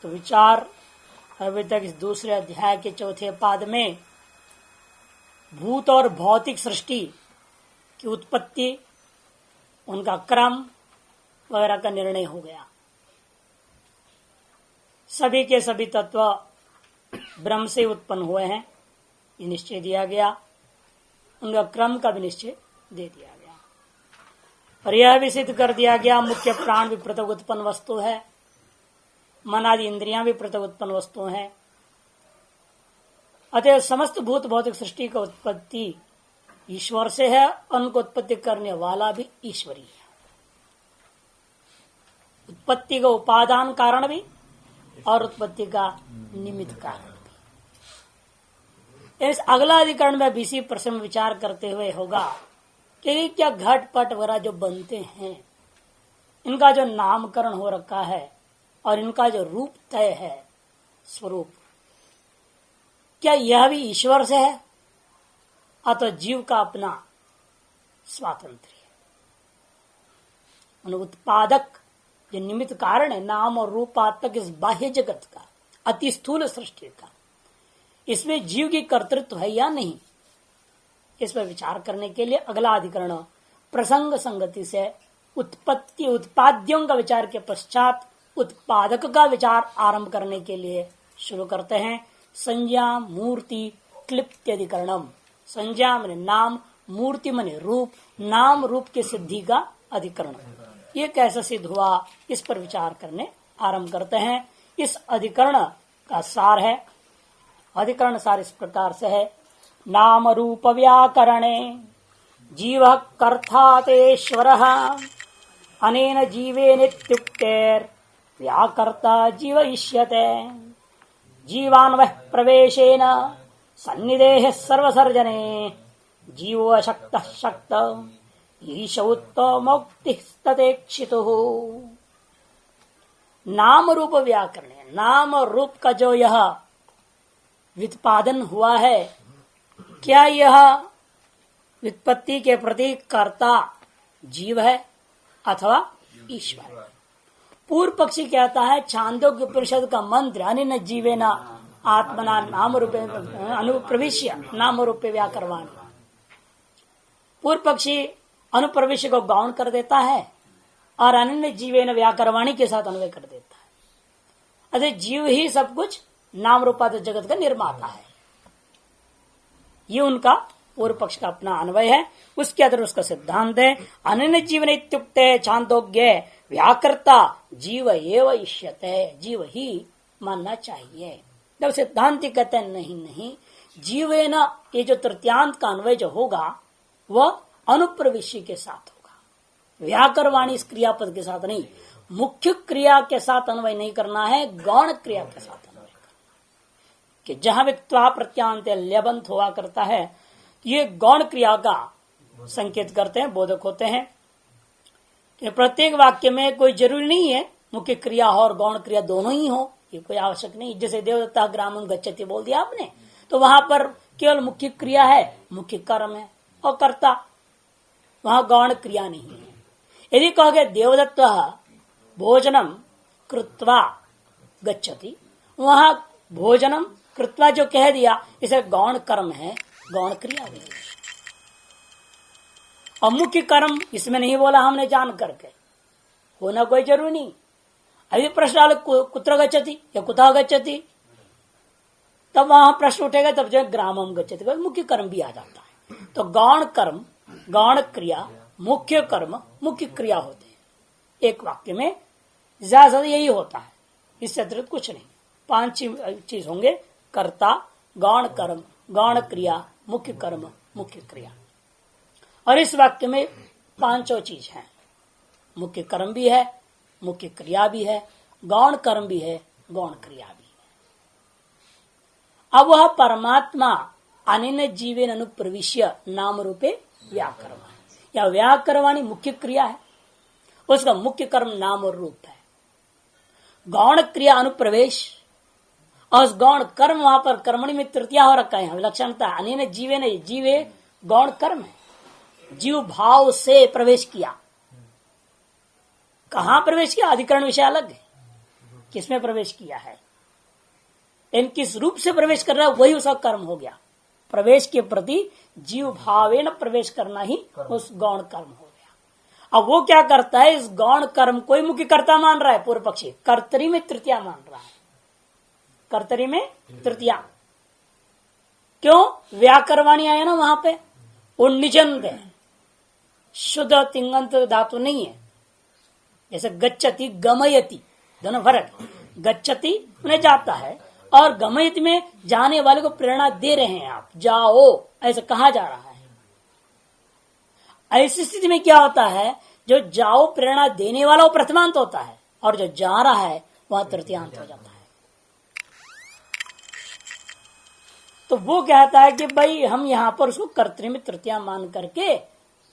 तो विचार अभी तक इस दूसरे अध्याय के चौथे पाद में भूत और भौतिक सृष्टि की उत्पत्ति, उनका क्रम वगैरह का निर्णय हो गया। सभी के सभी तत्व ब्रह्म से उत्पन्न हुए हैं, ये निश्चय दिया गया। उनका क्रम का भी निश्चय दे दिया गया और यह भी सिद्ध कर दिया गया मुख्य प्राण भी पृथक उत्पन्न वस्तु है, मन आदि इंद्रियां भी पृथक उत्पन्न वस्तु हैं। अतः समस्त भूत भौतिक सृष्टि का उत्पत्ति ईश्वर से है, उनको उत्पत्ति करने वाला भी ईश्वरी है। उत्पत्ति का उपादान कारण भी और उत्पत्ति का निमित्त कारण भी। इस अगला अधिकरण में भी इसी प्रश्न में विचार करते हुए होगा कि क्या घट पट वगैरह जो बनते हैं, इनका जो नामकरण हो रखा है और इनका जो रूप तय है, स्वरूप, क्या यह भी ईश्वर से है अथवा जीव का अपना स्वातंत्र है? उत्पादक जो निमित्त कारण है, नाम और रूपात्मक इस बाह्य जगत का, अति स्थूल सृष्टि का, इसमें जीव की कर्तृत्व है या नहीं, इस पर विचार करने के लिए अगला अधिकरण प्रसंग संगति से उत्पत्ति उत्पाद्यों का विचार के पश्चात उत्पादक का विचार आरंभ करने के लिए शुरू करते हैं। संज्ञा मूर्ति क्लिप्त अधिकरणम। संज्ञा माने नाम, मूर्ति माने रूप, नाम रूप की सिद्धि का अधिकरण। ये कैसे सिद्ध हुआ, इस पर विचार करने आरंभ करते हैं। इस अधिकरण का सार है, अधिकरण सार इस प्रकार से है। नाम रूप व्याकरणे जीव कर्तातेश्वर अनेन जीवेन इत्युक्तेर व्याकर्ता जीव इष्यते। जीवान्वः प्रवेशेन सन्निधेः सर्वसर्जने जीवो अशक्तः शक्त ईशौत्तो मुक्तिस्ततेक्षितुः। नाम रूप व्याकरण, नाम और रूप का जो यह व्युत्पादन हुआ है, क्या यह व्युत्पत्ति के प्रति कर्ता जीव है अथवा ईश्वर? पूर्व पक्षी कहता है छांदोग्य उपनिषद का मंत्र अनिन जीवेन आत्मना नाम रूपे अनुप्रविश्य नाम रूपे व्याकरवाणी। पूर्व पक्षी अनुप्रविश्य को गौण कर देता है और अनन्य जीवेन व्याकरवाणी के साथ अन्वय कर देता है। अतः जीव ही सब कुछ नाम रूपात्मक जगत का निर्माता है। ये उनका पूर्व पक्ष का अपना अन्वय है। उसके अंदर उसका सिद्धांत है अनन्य जीवन इत्युक्ते छांदोग्य व्याकर्ता जीव एव इष्यते। जीव ही मानना चाहिए। जब सिद्धांति कहते हैं नहीं, जीव है ना, ये जो तृतीयांत का अन्वय जो होगा वह अनुप्रविष्टि के साथ होगा, व्याकरवाणी इस क्रियापद के साथ नहीं। मुख्य क्रिया के साथ अन्वय नहीं करना है, गौण क्रिया के साथ अन्वय करना। कि जहां भी त्वा प्रत्यांत ल्यबंत हुआ करता है, ये गौण क्रिया का संकेत करते हैं, बोधक होते हैं। कि प्रत्येक वाक्य में कोई जरूरी नहीं है मुख्य क्रिया हो और गौण क्रिया दोनों ही हो, ये कोई आवश्यक नहीं। जैसे देवदत्ता ग्रामं गच्छति बोल दिया आपने, तो वहां पर केवल मुख्य क्रिया है, मुख्य कर्म है और कर्ता, वहां गौण क्रिया नहीं है। यदि कहोगे देवदत्त भोजनम कृत्वा गच्छति, वहां भोजनम कृत्वा जो कह दिया इसे गौण कर्म है, गौण क्रिया भी है। और मुख्य कर्म इसमें नहीं बोला हमने जान करके, होना कोई जरूरी नहीं। अभी प्रश्न आए कुत्र गच्छति या कुतः गच्छति, तब वहां प्रश्न उठेगा, तब जो ग्रामम गच्छति मुख्य कर्म भी आ जाता है। तो गौण कर्म, गौण क्रिया, मुख्य कर्म, मुख्य क्रिया होते हैं। एक वाक्य में ज्यादा यही होता है, इससे अतिरिक्त कुछ नहीं। 5 चीज होंगे, कर्ता, गौण कर्म, गौण क्रिया, मुख्य कर्म, मुख्य क्रिया। और इस वाक्य में 5 चीज हैं, मुख्य कर्म भी है, मुख्य क्रिया भी है, गौण कर्म भी है, गौण क्रिया भी है। अब वह परमात्मा अनेन जीवेन अनुप्रविश्य नाम रूपे व्याकरवाणी, या व्याकरवाणी मुख्य क्रिया है, उसका मुख्य कर्म नाम और रूप है। गौण क्रिया अनुप्रवेश और उस गौण कर्म, वहां पर कर्मणि में तृतीया हो रखा है, विलक्षणता। अनेन जीवेन, जीवे गौण कर्म है, जीव भाव से प्रवेश किया। कहां प्रवेश किया, अधिकरण विषय अलग है। किसमें प्रवेश किया है, लेकिन किस रूप से प्रवेश कर रहा है वही उसका कर्म हो गया। प्रवेश के प्रति जीव भावेन प्रवेश करना ही उस गौण कर्म हो गया। अब वो क्या करता है, इस गौण कर्म को ही मुख्य कर्ता मान रहा है पूर्व पक्षी, कर्तरी में तृतीया मान रहा है, कर्तरी में तृतीया। क्यों, व्याकरवाणी आया ना वहां पे, वो निजंत है, शुद्ध तिंगंत धातु नहीं है। जैसे गच्छति गमयति दोनों फर्क, गच्छति उन्हें जाता है और गमयति में जाने वाले को प्रेरणा दे रहे हैं, आप जाओ ऐसा कहा जा रहा है। ऐसी स्थिति में क्या होता है, जो जाओ प्रेरणा देने वाला वो प्रथमांत होता है और जो जा रहा है वह तृतीयांत हो जाता है। तो वो कहता है कि भाई हम यहां पर उसको कर्तृ में तृतीया मान करके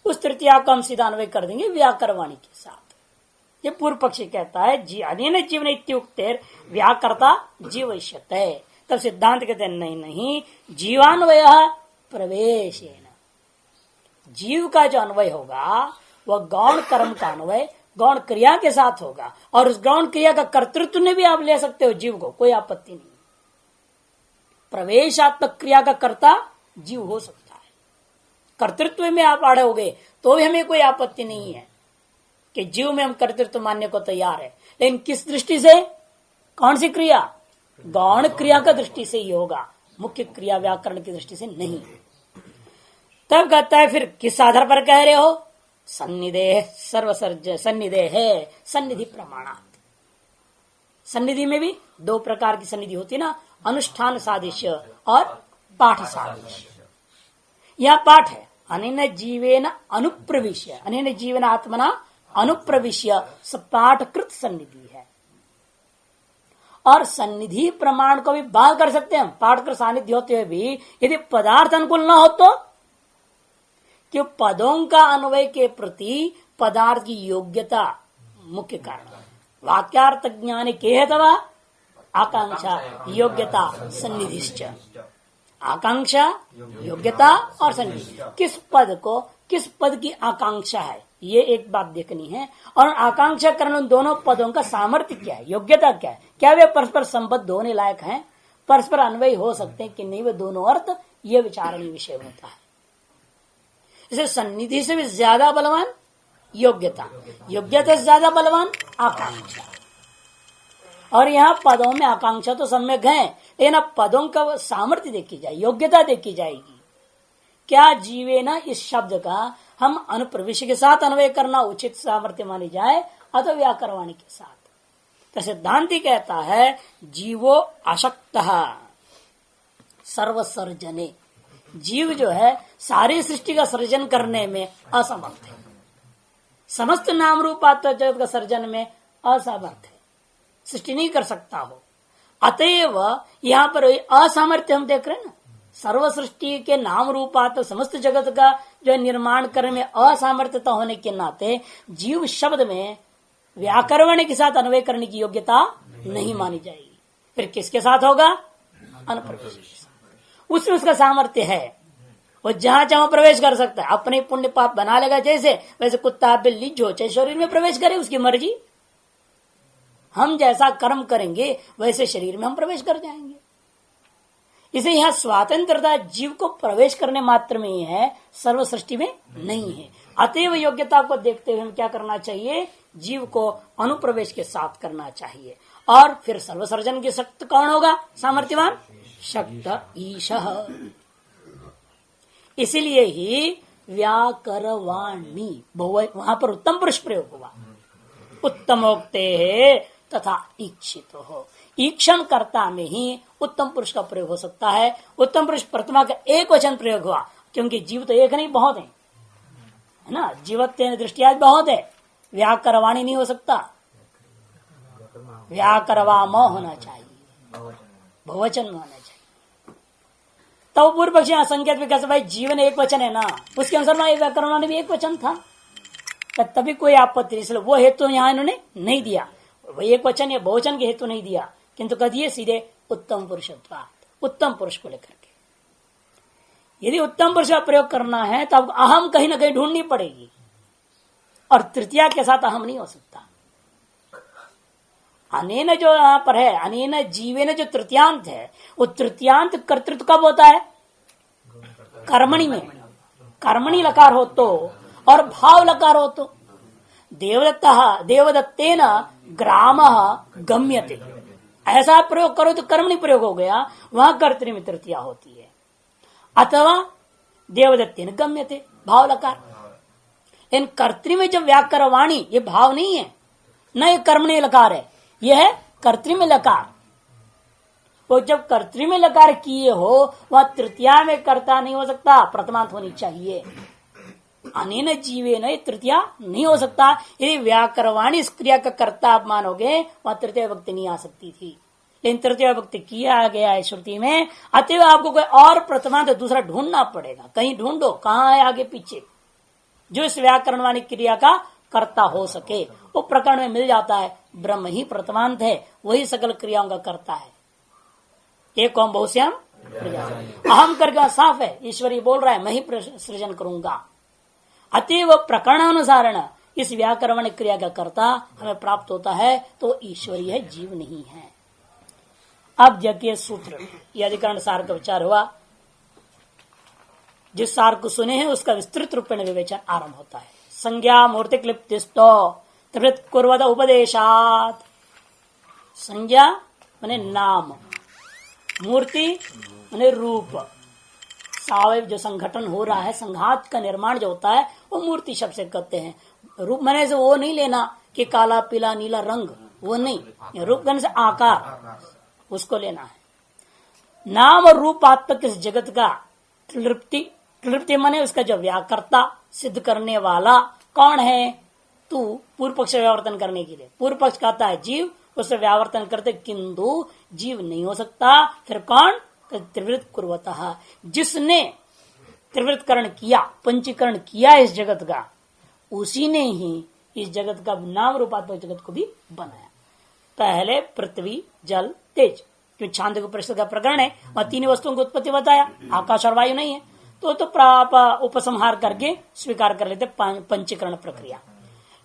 उस तृतीया को हम सीधा अन्वय कर देंगे व्याकरवाणी के साथ। ये पूर्व पक्षी कहता है अनेन जीवन इत्युक्तेर व्याकर्ता जीवयिष्यते। तब सिद्धांत कहते हैं नहीं, जीवान्वय प्रवेशेन, जीव का जो अन्वय होगा वह गौण कर्म का अन्वय गौण क्रिया के साथ होगा, और उस गौण क्रिया का कर्तृत्व ने भी आप ले सकते हो जीव को, कोई आपत्ति नहीं। प्रवेशात्मक क्रिया का कर्ता जीव हो सकता है, कर्तृत्व में आप अड़ोगे तो भी हमें कोई आपत्ति नहीं है कि जीव में हम कर्तृत्व मानने को तैयार है, लेकिन किस दृष्टि से, कौन सी क्रिया, गौण क्रिया का दृष्टि से ही होगा, मुख्य क्रिया व्याकरण की दृष्टि से नहीं। तब कहता है फिर किस आधार पर कह रहे हो, सन्निधेह सर्वसर्ज सन्निधेह है सन्निधि प्रमाणात्। सन्निधि में भी दो प्रकार की सन्निधि होती ना, अनुष्ठान सादृश्य और पाठ सादृश्य। यह पाठ है अनेन जीवेन अनुप्रविश्य, अनेन जीवन आत्मना अनुप्रविश्य पाठकृत सन्निधि है। और सन्निधि प्रमाण को भी बात कर सकते हैं हम, पाठकृत सानिध्य होते हुए भी यदि पदार्थ अनुकूल न हो तो, कि पदों का अन्वय के प्रति पदार्थ की योग्यता मुख्य कारण है। वाक्यार्थ ज्ञान के तवा आकांक्षा योग्यता सन्निधिश्च, आकांक्षा योग्यता और सन्निधि, किस पद को किस पद की आकांक्षा है ये एक बात देखनी है, और आकांक्षा करने उन दोनों पदों का सामर्थ्य क्या है, योग्यता क्या है, क्या वे परस्पर संबद्ध होने लायक हैं, परस्पर अन्वय हो सकते हैं कि नहीं, वे दोनों अर्थ ये विचारणीय विषय होता है। इसे सन्निधि से भी ज्यादा बलवान योग्यता, योग्यता से ज्यादा बलवान आकांक्षा। और यहाँ पदों में आकांक्षा तो सम्यक है, लेकिन अब पदों का सामर्थ्य देखी जाए, योग्यता देखी जाएगी। क्या जीवे न इस शब्द का हम अनुप्रवेश के साथ अन्वय करना उचित सामर्थ्य मानी जाए अथवा व्याकरवाणी के साथ। तो सिद्धांति कहता है जीवो अशक्त सर्वसर्जने, जीव जो है सारी सृष्टि का सर्जन करने में असमर्थ है, समस्त नाम रूपात्व जगत का सर्जन में असमर्थ है, सृष्टि नहीं कर सकता हो। अतएव यहाँ पर असामर्थ्य हम देख रहे हैं ना, सर्व सृष्टि के नाम रूपात्व समस्त जगत का जो निर्माण करने में असामर्थ्यता होने के नाते जीव शब्द में व्याकरण के साथ अन्वय करने की योग्यता नहीं मानी जाएगी। फिर किसके साथ होगा, अनुप्रवेश के साथ। उसमें उसका सामर्थ्य है, वो जहां जहां प्रवेश कर सकता है, अपने पुण्य पाप बना लेगा जैसे, वैसे कुत्ता बिल्ली जो चाहे शरीर में प्रवेश करे उसकी मर्जी, हम जैसा कर्म करेंगे वैसे शरीर में हम प्रवेश कर जाएंगे। इसे यहाँ स्वतंत्रता जीव को प्रवेश करने मात्र में ही है, सर्व सृष्टि में नहीं है। अतएव योग्यता को देखते हुए हम क्या करना चाहिए, जीव को अनुप्रवेश के साथ करना चाहिए। और फिर सर्वसर्जन की शक्त कौन होगा, सामर्थ्यवान शक्त ईशः। इसलिए ही व्याकरवाणी वहां पर उत्तम पुरुष प्रयोग हुआ, उत्तमोक्ते तथा ईक्षित हो, ईक्षण कर्ता में ही उत्तम पुरुष का प्रयोग हो सकता है। उत्तम पुरुष प्रथमा का एक वचन प्रयोग हुआ, क्योंकि जीव तो एक नहीं बहुत है ना, जीवत्व दृष्टिया बहुत है, व्याकरवाणी नहीं हो सकता, व्याकरवाम होना चाहिए, बहुवचन में होना चाहिए। तो पूर्व पक्षी संकेत भी कैसे, भाई जीवन एक वचन है ना, उसके अनुसार व्याकरवाणी भी एक वचन था, तभी कोई आपत्ति, इसलिए वो हेतु यहाँ इन्होंने नहीं दिया, वो एक वचन या बहुवचन के हेतु नहीं दिया, किंतु कह दिए सीधे उत्तम पुरुषत्वात्, उत्तम पुरुष को लेकर के। यदि उत्तम पुरुष का प्रयोग करना है तो अब अहम कहीं ना कहीं ढूंढनी पड़ेगी, और तृतीया के साथ अहम नहीं हो सकता। अनेन जो यहाँ पर है, अनेन जीवेन जो तृतीयांत है, वो तृतीयांत कर्तृत्व कब होता है? कर्मणि में। कर्मणि लकार हो तो और भाव लकार हो तो देवदत्तेन ग्राम गम्यते, ऐसा प्रयोग करो तो कर्मणि प्रयोग हो गया, वहां कर्तृ में तृतीया होती है। अथवा देवदत्तेन गम्यते भाव लकार। इन कर्तृ में जब व्याकरवाणी, ये भाव नहीं है, न ये कर्मणि लकार है, यह है कर्तृ में लकार। वो जब कर्तृ में लकार किए हो, वह तृतीया में कर्ता नहीं हो सकता, प्रथमांत होनी चाहिए। अनेन जीवे न तृतीया नहीं हो सकता। यदि व्याकरवाणी इस क्रिया का कर्ता आप मानोगे, वह तृतीय विभक्ति नहीं आ सकती थी, लेकिन तृतीय विभक्ति किया गया है श्रुति में। अतएव आपको कोई और प्रथमांत दूसरा ढूंढना पड़ेगा। कहीं ढूंढो, कहाँ है आगे पीछे, जो इस व्याकरणवाणी क्रिया का कर्ता हो सके। वो प्रकरण में मिल जाता है, ब्रह्म ही प्रथमांत है, वही सकल क्रियाओं का कर्ता है। एक ओम बहुश्याम अहम करके साफ है, ईश्वरी बोल रहा है मैं ही सृजन करूंगा। अतएव प्रकरणानुसारण इस व्याकरण क्रिया का कर्ता हमें प्राप्त होता है, तो ईश्वरी है, जीव नहीं है। अब जगह सूत्र, यह अधिकरण सार का विचार हुआ। जिस सार को सुने हैं उसका विस्तृत रूप में विवेचन आरंभ होता है। संज्ञा मूर्ति क्लिप्तिस्तो त्रिवृत कुर्वत उपदेशात। संज्ञा माने नाम, मूर्ति माने रूप। सावयव जो संगठन हो रहा है, संघात का निर्माण जो होता है, वो मूर्ति शब्द से कहते हैं। रूप माने से वो नहीं लेना कि काला पीला नीला रंग, वो नहीं। रूप माने से आकार, उसको लेना है। नाम और रूपात्मक इस जगत का तृप्ति माने उसका जो व्याकर्ता सिद्ध करने वाला कौन है? तू पूर्व पक्ष व्यावर्तन करने के लिए। पूर्व पक्ष कहता है जीव, उससे व्यावर्तन करते, किंतु जीव नहीं हो सकता। फिर कौन? त्रिवृत कुर्वतः, जिसने त्रिवृतकरण किया, पंचीकरण किया इस जगत का, उसी ने ही इस जगत का नाम रूपात्मक जगत को भी बनाया। पहले पृथ्वी, जल, तेज, जो छांदोग्य उपनिषद का प्रकरण है, वह तीन वस्तुओं की उत्पत्ति बताया, आकाश और वायु नहीं है, तो उपसंहार करके स्वीकार कर लेते पंचीकरण प्रक्रिया।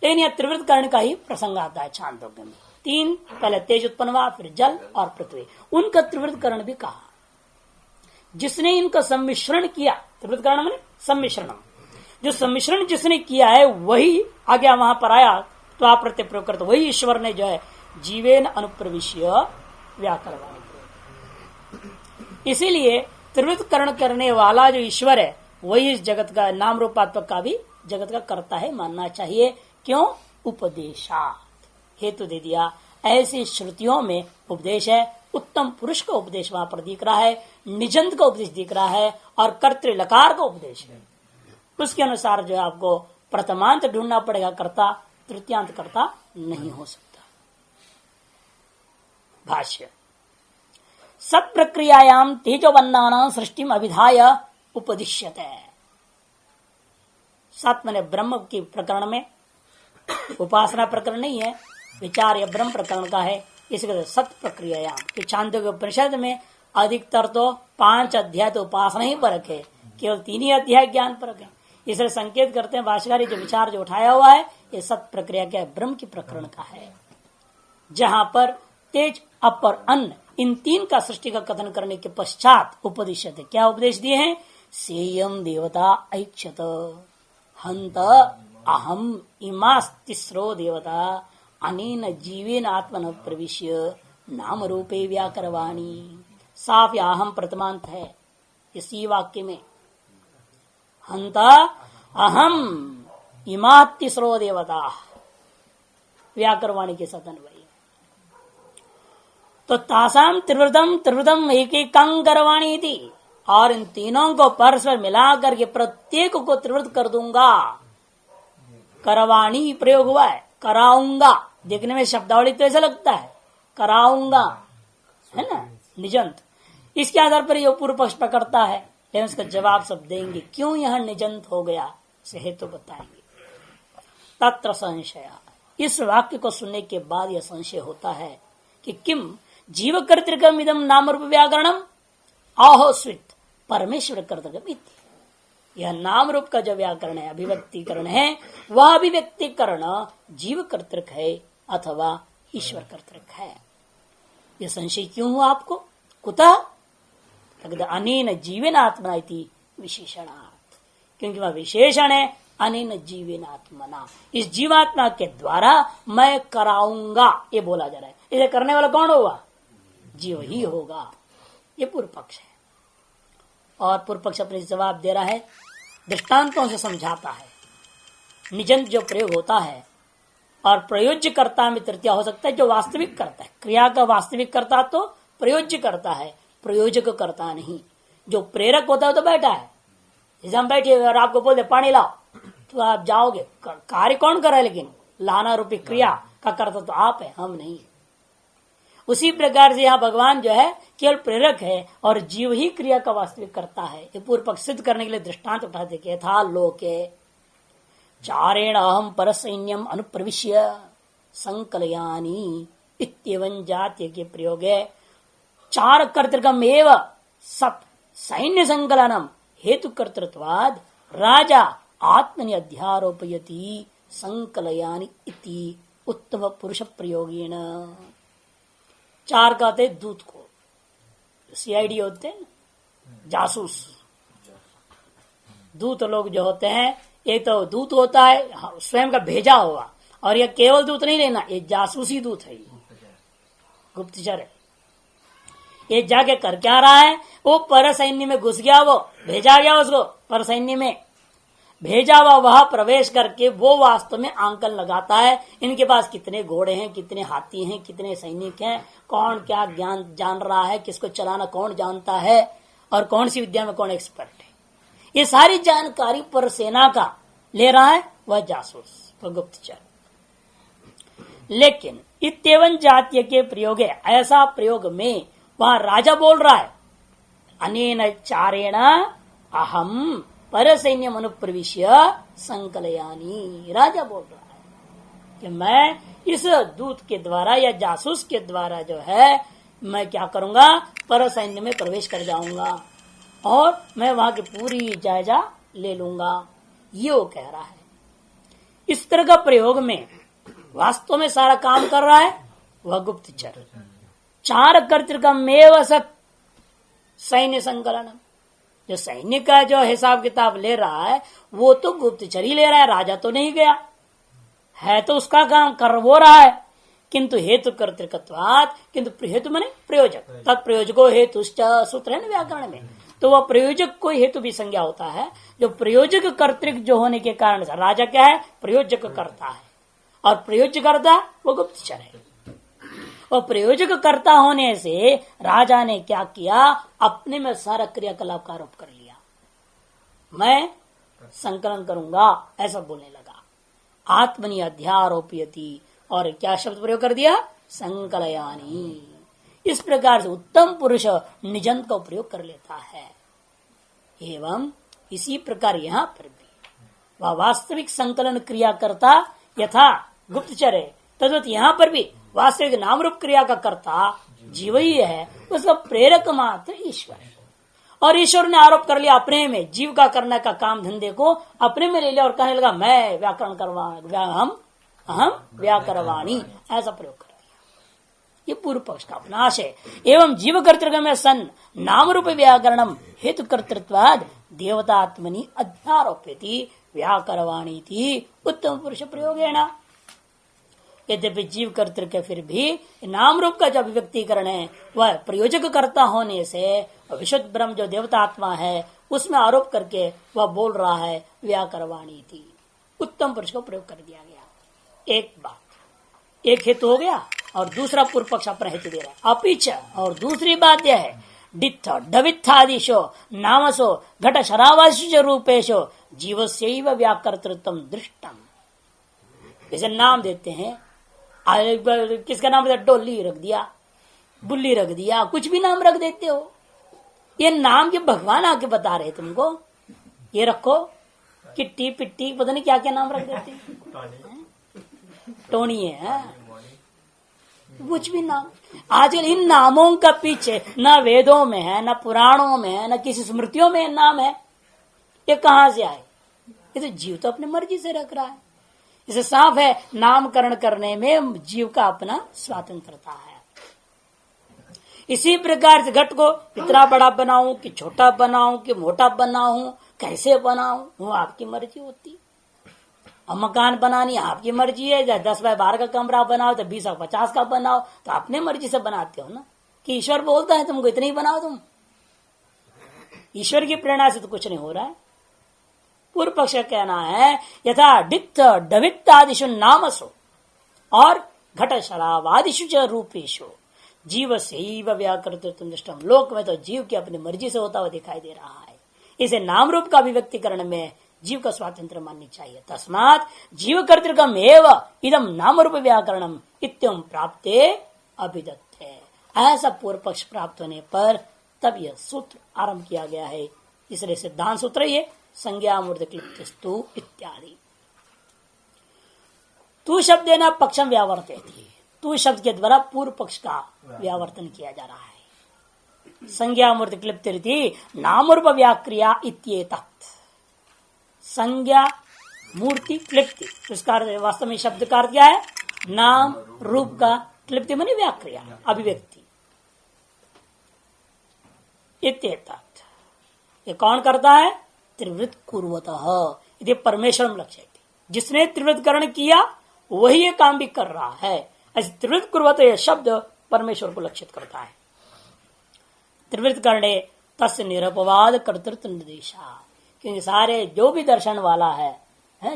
लेकिन यह त्रिवृतकरण का ही प्रसंग आता है छांदोग्य में। तीन, पहले तेज उत्पन्न हुआ, फिर जल और पृथ्वी, उनका त्रिवृतकरण भी कहा। जिसने इनका सम्मिश्रण किया, त्रिवृतकरण माने सम्मिश्रण, जो सम्मिश्रण जिसने किया है वही आगे वहां पर आया, तो आप प्रत्यय प्रयोग करते, वही ईश्वर ने जो है जीवेन अनुप्रविश्य व्याकरवाणी। इसीलिए त्रिवृतकरण करने वाला जो ईश्वर है, वही इस जगत का नाम रूपात्मक का भी जगत का कर्ता है मानना चाहिए। क्यों? उपदेशात, हेतु दे दिया। ऐसी श्रुतियों में उपदेश है। उत्तम पुरुष का उपदेश वहां पर दिख रहा है, निजंत का उपदेश दिख रहा है, और कर्तृ लकार का उपदेश है। उसके अनुसार जो है आपको प्रथमांत ढूंढना पड़ेगा कर्ता, तृतीयांत कर्ता नहीं हो सकता। भाष्य, सत प्रक्रियायाम तेजोवन्नानां सृष्टिम अभिधाय उपदिश्यते। सत माने ब्रह्म के प्रकरण में, उपासना प्रकरण नहीं है, विचार या ब्रह्म प्रकरण का है। इसके सत प्रक्रियायाम, कि छांदोग्य उपनिषद में अधिकतर तो 5 अध्याय तो उपासना ही परक है, केवल 3 ही अध्याय ज्ञान परक है। इसलिए संकेत करते हैं भाष्यकारी जो विचार जो उठाया हुआ है, ये सत प्रक्रिया क्या है? ब्रह्म की प्रकरण का है, जहां पर तेज, अपर, अन्न, इन 3 का सृष्टि का कथन करने के पश्चात उपदेश थे। क्या उपदेश दिए हैं? सेयम देवता ऐक्षत हंत अहम इमास्तिस्रो देवता अनेन जीवेन आत्मन प्रविश्य नाम रूपे व्याकरवाणी। साफ या अहम प्रथमांत है इसी वाक्य में। हंता अहम इमातिस्रो देवता, व्याकरवाणी के सतन वही। तो तासाम त्रिवृतम एक एक करवाणी थी, और इन तीनों को परस्पर मिलाकर के प्रत्येक को त्रिवृत कर दूंगा। करवाणी प्रयोग हुआ है, कराऊंगा। देखने में शब्दावली तो ऐसा लगता है, कराऊंगा, है ना, निजंत। इसके आधार पर यह पूर्व पक्ष पकड़ता है, लेकिन उसका जवाब सब देंगे क्यों यह निजंत हो गया, से हेतु तो बताएंगे। तत्र संशय, इस वाक्य को सुनने के बाद यह संशय होता है कि किम जीव कर्तृकम इदम नाम रूप व्याकरणम आहोस्वित परमेश्वर कर्तृकम। यह नाम रूप का जो व्याकरण है, अभिव्यक्तिकरण है, वह अभिव्यक्तिकरण जीव कर्तृक है अथवा ईश्वर कर्तृक है। यह संशय क्यों हुआ आपको? कुतः? अनेन जीवेन आत्मना इति विशेषणार्थ, क्योंकि वह विशेषण है अनेन जीवेन आत्मना, इस जीवात्मा के द्वारा मैं कराऊंगा, ये बोला जा रहा है। इसे करने वाला कौन होगा? जीव ही होगा। ये पूर्व पक्ष है। और पूर्व पक्ष अपने जवाब दे रहा है, दृष्टांतों से समझाता है। निजंत जो प्रयोग होता है और प्रयोज्य कर्ता में तृतीया हो सकता है, जो वास्तविक करता है क्रिया का वास्तविक करता तो प्रयोज्य करता है, प्रयोजक करता नहीं। जो प्रेरक होता है तो बैठा है, जैसे हम बैठे और आपको बोलते पानी लाओ तो आप जाओगे, कार्य कौन कर रहा है? लेकिन लाना रूपी क्रिया का करता तो आप है, हम नहीं। उसी प्रकार से यहाँ भगवान जो है केवल प्रेरक है और जीव ही क्रिया का वास्तविक करता है। ये पूर्व पक्ष सिद्ध करने के लिए दृष्टांत उठाते कि यथा लोके चारेण अहम परसैन्यम अनुप्रविश्य संकलयानी इत्येवं जात्य के प्रयोग है। चार कर्तृकम एव सत सैन्य संकलनम हेतु कर्तृत्वाद राजा आत्मनि अध्यारोपयति संकलयानी इति उत्तम पुरुष प्रयोगेन। चार कहते दूत को, सीआईडी होते हैं जासूस, दूत लोग जो होते हैं, एक तो दूत होता है स्वयं का भेजा हुआ, और यह केवल दूत नहीं लेना, ये जासूसी दूत है, गुप्तचर है। ये जाके कर क्या रहा है? वो पर सैन्य में घुस गया, वो भेजा गया उसको पर सैन्य में भेजा हुआ, वह प्रवेश करके वो वास्तव में आंकलन लगाता है। इनके पास कितने घोड़े हैं, कितने हाथी हैं, कितने सैनिक हैं, कौन क्या ज्ञान जान रहा है, किसको चलाना कौन जानता है, और कौन सी विद्या में कौन एक्सपर्ट है, ये सारी जानकारी पर सेना का ले रहा है वह जासूस, वह गुप्तचर। लेकिन इत्येवं जातीय के प्रयोग है, ऐसा प्रयोग में वहां राजा बोल रहा है, अनेन चारेण अहम पर सैन्यम अनुप्रविश्य संकलयानी। राजा बोल रहा है कि मैं इस दूत के द्वारा या जासूस के द्वारा जो है मैं क्या करूंगा, पर सैन्य में प्रवेश कर जाऊंगा और मैं वहां की पूरी जायजा ले लूंगा, ये वो कह रहा है। इस तरह का प्रयोग में वास्तव में सारा काम कर रहा है वह गुप्तचर। चार कर्तृकमेव सत सैन्य संकलन, जो सैन्य का जो हिसाब किताब ले रहा है वो तो गुप्तचर ही ले रहा है, राजा तो नहीं गया है, तो उसका काम कर वो रहा है। किंतु हेतु कर्तृकत्वात्, किंतु हेतु माने प्रयोजक, तत्प्रयोजको हेतु सूत्र है ना व्याकरण में, तो वह प्रयोजक को हेतु भी संज्ञा होता है। जो प्रयोजक कर्तृक जो होने के कारण राजा क्या है, प्रयोजक करता है, और प्रयोज्य करता वो गुप्तचर है। और प्रयोजक कर्ता होने से राजा ने क्या किया, अपने में सारा क्रियाकलाप का आरोप कर लिया, मैं संकलन करूंगा ऐसा बोलने लगा। आत्मनि अध्यारोपयति, और क्या शब्द प्रयोग कर दिया, संकलयानी। इस प्रकार से उत्तम पुरुष निजंत का प्रयोग कर लेता है। एवं इसी प्रकार यहाँ पर भी वह वास्तविक संकलन क्रिया करता यथा गुप्तचर है, तद्वत यहाँ पर भी वास्तविक नाम रूप क्रिया का कर्ता जीव ही है, उसका प्रेरक मात्र ईश्वर। और ईश्वर ने आरोप कर लिया अपने में, जीव का करने का काम धंधे को अपने में ले लिया और कहने लगा मैं व्याकरण हम व्याकरवाणी, ऐसा प्रयोग कर दिया। ये पूर्व पक्ष का अपनाश है। एवं जीव कर्तृक में सन नाम रूप व्याकरणम हेतु कर्तृत्वाद देवतात्मनि अध्यारोप्यति व्याकरवाणी थी उत्तम पुरुष प्रयोग है ना। यद्यपि जीव कर्तृक फिर भी नाम रूप का जो अभिव्यक्तिकरण है वह प्रयोजक कर्ता होने से विशुद्ध ब्रह्म जो देवतात्मा है उसमें आरोप करके वह बोल रहा है व्याकरवाणी थी, उत्तम पुरुष को प्रयोग कर दिया गया। एक बात, एक हेतु हो गया और दूसरा पूर्व पक्ष अपना हेतु दे रहा है अपिच। और दूसरी बात यह है डित्थ डवित्थादिशो नामसो घट शरावाश रूपेशो जीवस्यैव व्याकर्तृत्वम दृष्टम। जैसे नाम देते हैं, किसका नाम देता, डोली रख दिया, बुल्ली रख दिया, कुछ भी नाम रख देते हो। ये नाम के भगवान आके बता रहे तुमको, ये रखो, किट्टी पिट्टी पता नहीं क्या क्या नाम रख देते हैं, टोनी है, कुछ भी नाम। आजकल इन नामों का पीछे न वेदों में है, न पुराणों में है, न किसी स्मृतियों में नाम है। ये कहां से आए? ये तो जीव तो अपनी मर्जी से रख रहा है। इसे साफ है, नामकरण करने में जीव का अपना स्वतंत्रता है। इसी प्रकार से घट को इतना बड़ा बनाऊं कि छोटा बनाऊं कि मोटा बनाऊं, कैसे बनाऊं, वो आपकी मर्जी होती। और मकान बनानी आपकी मर्जी है, 10 बाय 12 का कमरा बनाओ तो 20 और 50 का बनाओ, तो अपने मर्जी से बनाते हो ना। कि ईश्वर बोलता है तुमको इतनी बनाओ, तुम ईश्वर की प्रेरणा से तो कुछ नहीं हो रहा है। पूर्व पक्ष का कहना है यथा डित्थ डवित्तादिशु नामसो और घट शरावादिशु च रूपेशु जीव से व्याकृतम दृष्टम। लोक में तो जीव की अपनी मर्जी से होता हुआ दिखाई दे रहा है। इसे नाम रूप का अभिव्यक्तिकरण में जीव का स्वातंत्र माननी चाहिए। तस्मात् जीव कर्तृकम एव इदम नाम रूप व्याकरणम इत्यम प्राप्ते अभिदत्ते। ऐसा पूर्व पक्ष प्राप्त होने पर तब यह सूत्र आरंभ किया गया है। इसलिए सिद्धांत सूत्र ये संज्ञा मूर्त क्लिप्तस्तु इत्यादि। तू शब्द देना पक्षम व्यावर्ते थी। तू शब्द के द्वारा पूर्व पक्ष का व्यावर्तन किया जा रहा है। संज्ञा मूर्त क्लिप्त नाम रूप व्याक्रिया इत्येतत्। संज्ञा मूर्ति क्लिप्ति, उसका वास्तव में शब्द का अर्थ क्या है? नाम रूप का क्लिप्ति मानी व्याक्रिया, अभिव्यक्ति। इत्येतत् ये कौन करता है? त्रिवृत कुर्वतः। यदि परमेश्वर लक्ष्य, जिसने त्रिवृतकरण किया वही ये काम भी कर रहा है। ऐसे त्रिवृत कुर्वतः यह शब्द परमेश्वर को लक्षित करता है। त्रिवृत करणे तस्य निरपवाद कर्तृत्व निर्देशा। क्योंकि सारे जो भी दर्शन वाला है,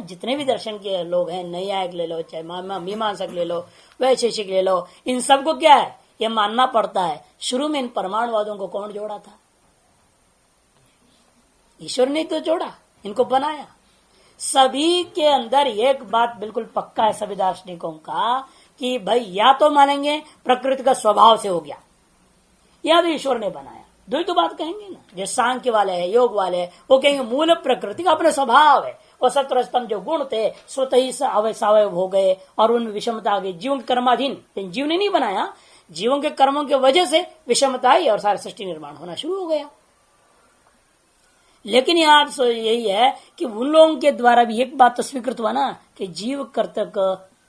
जितने भी दर्शन के लोग हैं, नैयायिक ले लो, चाहे मीमांसक ले लो, वैशेषिक ले लो, इन सबको क्या है ये मानना पड़ता है। शुरू में इन परमाणुवादों को कौन जोड़ा था? ईश्वर ने तो जोड़ा, इनको बनाया। सभी के अंदर एक बात बिल्कुल पक्का है सभी दार्शनिकों का कि भाई या तो मानेंगे प्रकृति का स्वभाव से हो गया, या तो ईश्वर ने बनाया। दो ही तो बात कहेंगे ना। जो सांख्य वाले हैं, योग वाले हैं, वो कहेंगे मूल प्रकृति का अपना स्वभाव है। और सत्वरजतम जो गुण थे स्वतः ही अवयव हो गए और उनमें विषमता आ गई। जीवों के कर्माधीन, जीव ने नहीं बनाया, जीवों के कर्मों की वजह से विषमता आई और सारा सृष्टि निर्माण होना शुरू हो गया। लेकिन यहाँ यही है कि उन लोगों के द्वारा भी एक बात तो स्वीकृत हुआ ना कि जीव कर्तक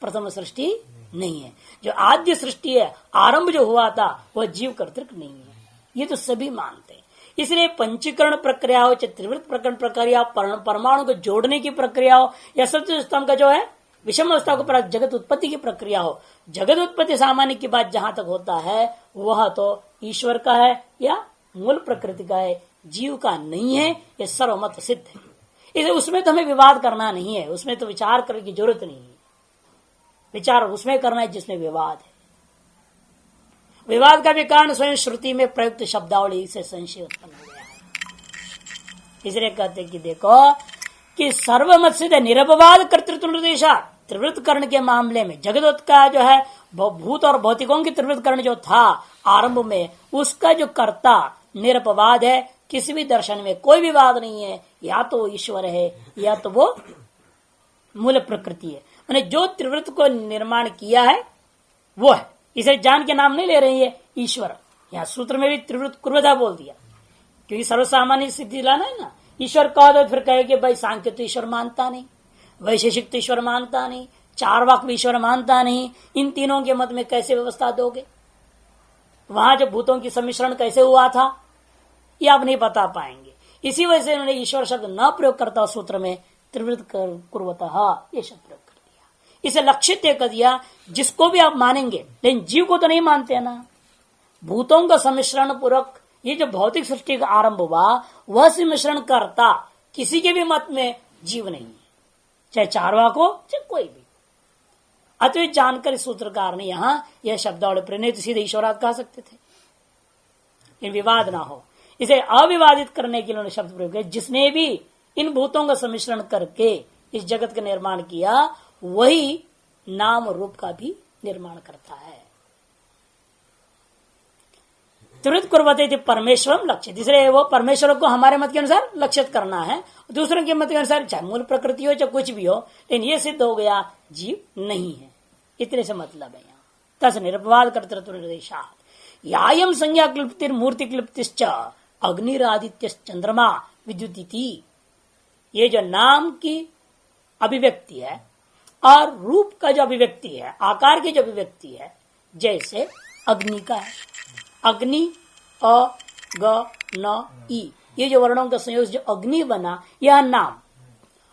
प्रथम सृष्टि नहीं है। जो आद्य सृष्टि है, आरंभ जो हुआ था, वह जीव कर्तक नहीं है। ये तो सभी मानते हैं। इसलिए पंचीकरण प्रक्रिया हो, चाहे त्रिवृत प्रकरण प्रक्रिया, परमाणु को जोड़ने की प्रक्रिया हो, या सत्य स्तंभ का जो है विषम अवस्था को प्राप्त जगत उत्पत्ति की प्रक्रिया हो, जगत उत्पत्ति सामान्य की बात जहां तक होता है वह तो ईश्वर का है या मूल प्रकृति का है, जीव का नहीं है। यह सर्वमत सिद्ध है। इसलिए उसमें तो हमें विवाद करना नहीं है, उसमें तो विचार करने की जरूरत नहीं है। विचार उसमें करना है जिसमें विवाद है। विवाद का भी कारण स्वयं श्रुति में प्रयुक्त शब्दावली से संशय उत्पन्न हो गया है। इसलिए कहते कि देखो कि सर्वमत सिद्ध निरपवाद कर्तृत्व निर्देशा। त्रिवृतकरण के मामले में जगत का जो है भूत और भौतिकों की त्रिवृतकरण जो था आरंभ में, उसका जो कर्ता निरपवाद है। किसी भी दर्शन में कोई विवाद नहीं है, या तो ईश्वर है या तो वो मूल प्रकृति है। मैंने जो त्रिवृत को निर्माण किया है वो है। इसे जान के नाम नहीं ले रही है ईश्वर। यहाँ सूत्र में भी त्रिवृत कुर्वता बोल दिया, क्योंकि सर्वसामान्य सिद्धि लाना है ना। ईश्वर कह दो फिर कहे भाई सांख्य तो ईश्वर मानता नहीं, वैशेषिक तो ईश्वर मानता नहीं, चार्वाक भी ईश्वर मानता नहीं। इन तीनों के मत में कैसे व्यवस्था दोगे? वहां जो भूतों की सम्मिश्रण कैसे हुआ था ये आप नहीं बता पाएंगे। इसी वजह से उन्होंने ईश्वर शब्द न प्रयोग करता सूत्र में त्रिवृत कुर्वतः ये शब्द प्रयोग कर दिया। इसे लक्षित कर दिया जिसको भी आप मानेंगे, लेकिन जीव को तो नहीं मानते ना। भूतों का सम्मिश्रण पूर्वक ये जो भौतिक सृष्टि का आरंभ हुआ वह सम्मिश्रण करता किसी के भी मत में जीव नहीं है, चाहे चार्वाक हो चाहे कोई भी। अतः जानकर सूत्रकार ने यहाँ यह शब्दावली प्रणीत सीधे ईश्वरात कह सकते थे, इन विवाद ना हो। इसे अविवादित करने के लिए उन्होंने शब्द प्रयोग किया। जिसने भी इन भूतों का सम्मिश्रण करके इस जगत का निर्माण किया वही नाम रूप का भी निर्माण करता है। त्रिवृत कुर्वते थे परमेश्वरम लक्षित। इसलिए वो परमेश्वर को हमारे मत के अनुसार लक्षित करना है, दूसरों के मत के अनुसार चाहे मूल प्रकृति हो चाहे कुछ भी हो, लेकिन ये सिद्ध हो गया जीव नहीं है। इतने से मतलब है यहाँ तस् निरपवाद कर्तृत्व निर्देशात् यायम संज्ञा क्लिप्तिर मूर्ति क्लिप्तिश्च अग्निरादित्य चंद्रमा विद्युत। ये जो नाम की अभिव्यक्ति है और रूप का जो अभिव्यक्ति है, आकार की जो अभिव्यक्ति है, जैसे अग्नि का है, अग्नि अ ग न ई, ये जो वर्णों का संयोग जो अग्नि बना, यह नाम,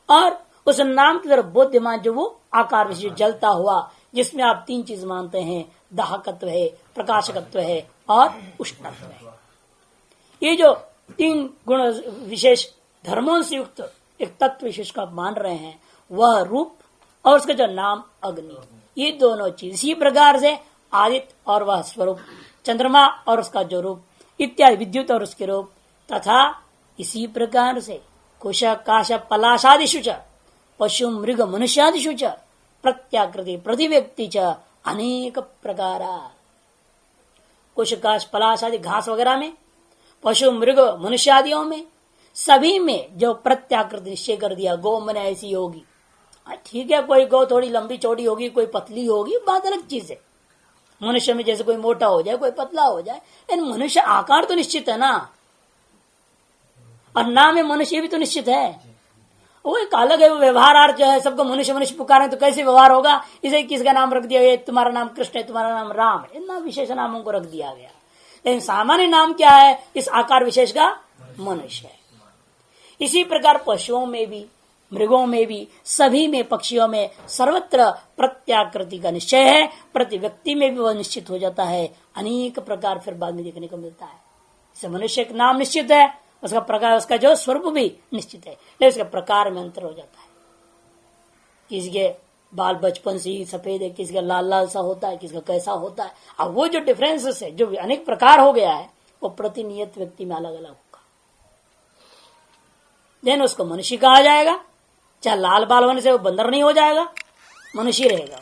और उस नाम की तरफ बोध्यमान जो वो आकार विशेष जलता हुआ, जिसमें आप तीन चीज मानते हैं, दाहकत्व है, प्रकाशकत्व है और उष्णत्व है। ये जो तीन गुण विशेष धर्मों से युक्त एक तत्व विशेष को आप मान रहे हैं, वह रूप और उसका जो नाम अग्नि, ये दोनों चीज इसी प्रकार से आदित्य और वह स्वरूप, चंद्रमा और उसका जो रूप इत्यादि, विद्युत और उसके रूप, तथा इसी प्रकार से कुश काश पलाशादिषु च पशु मृग मनुष्यादिषु च प्रत्याकृति प्रतिव्यक्ति च अनेक प्रकार। कुश काश पलाश आदि घास वगैरह में, पशु मृग मनुष्यादियों में, सभी में जो प्रत्याकृति निश्चय कर दिया, गौ मन ऐसी होगी, ठीक है, कोई गौ थोड़ी लंबी चौड़ी होगी, कोई पतली होगी, बात अलग चीज है। मनुष्य में जैसे कोई मोटा हो जाए, कोई पतला हो जाए, लेकिन मनुष्य आकार तो निश्चित है ना, और नाम में मनुष्य भी तो निश्चित है। वो एक अलग है, व्यवहार जो है, सबको मनुष्य मनुष्य पुकारे तो कैसे व्यवहार होगा। इसे किसका नाम रख दिया गया, तुम्हारा नाम कृष्ण है, तुम्हारा नाम राम है, इतना विशेष नामों को रख दिया गया। लेकिन सामान्य नाम क्या है, इस आकार विशेष का मनुष्य है। इसी प्रकार पशुओं में भी, मृगों में भी, सभी में, पक्षियों में सर्वत्र प्रत्याकृति का निश्चय है। प्रति व्यक्ति में भी वह निश्चित हो जाता है। अनेक प्रकार फिर बाद में देखने को मिलता है। इसे मनुष्य का नाम निश्चित है, उसका प्रकार, उसका जो स्वरूप भी निश्चित है, लेकिन उसके प्रकार में अंतर हो जाता है। किसी के बाल बचपन से ही सफेद है, किसी का लाल लाल सा होता है, किसी का कैसा होता है। अब वो जो डिफरेंसेस है, जो अनेक प्रकार हो गया है, वो प्रतिनियत व्यक्ति में अलग अलग होगा। देन उसको मनुष्य कहा जाएगा। चाहे लाल बाल होने से वो बंदर नहीं हो जाएगा, मनुष्य रहेगा,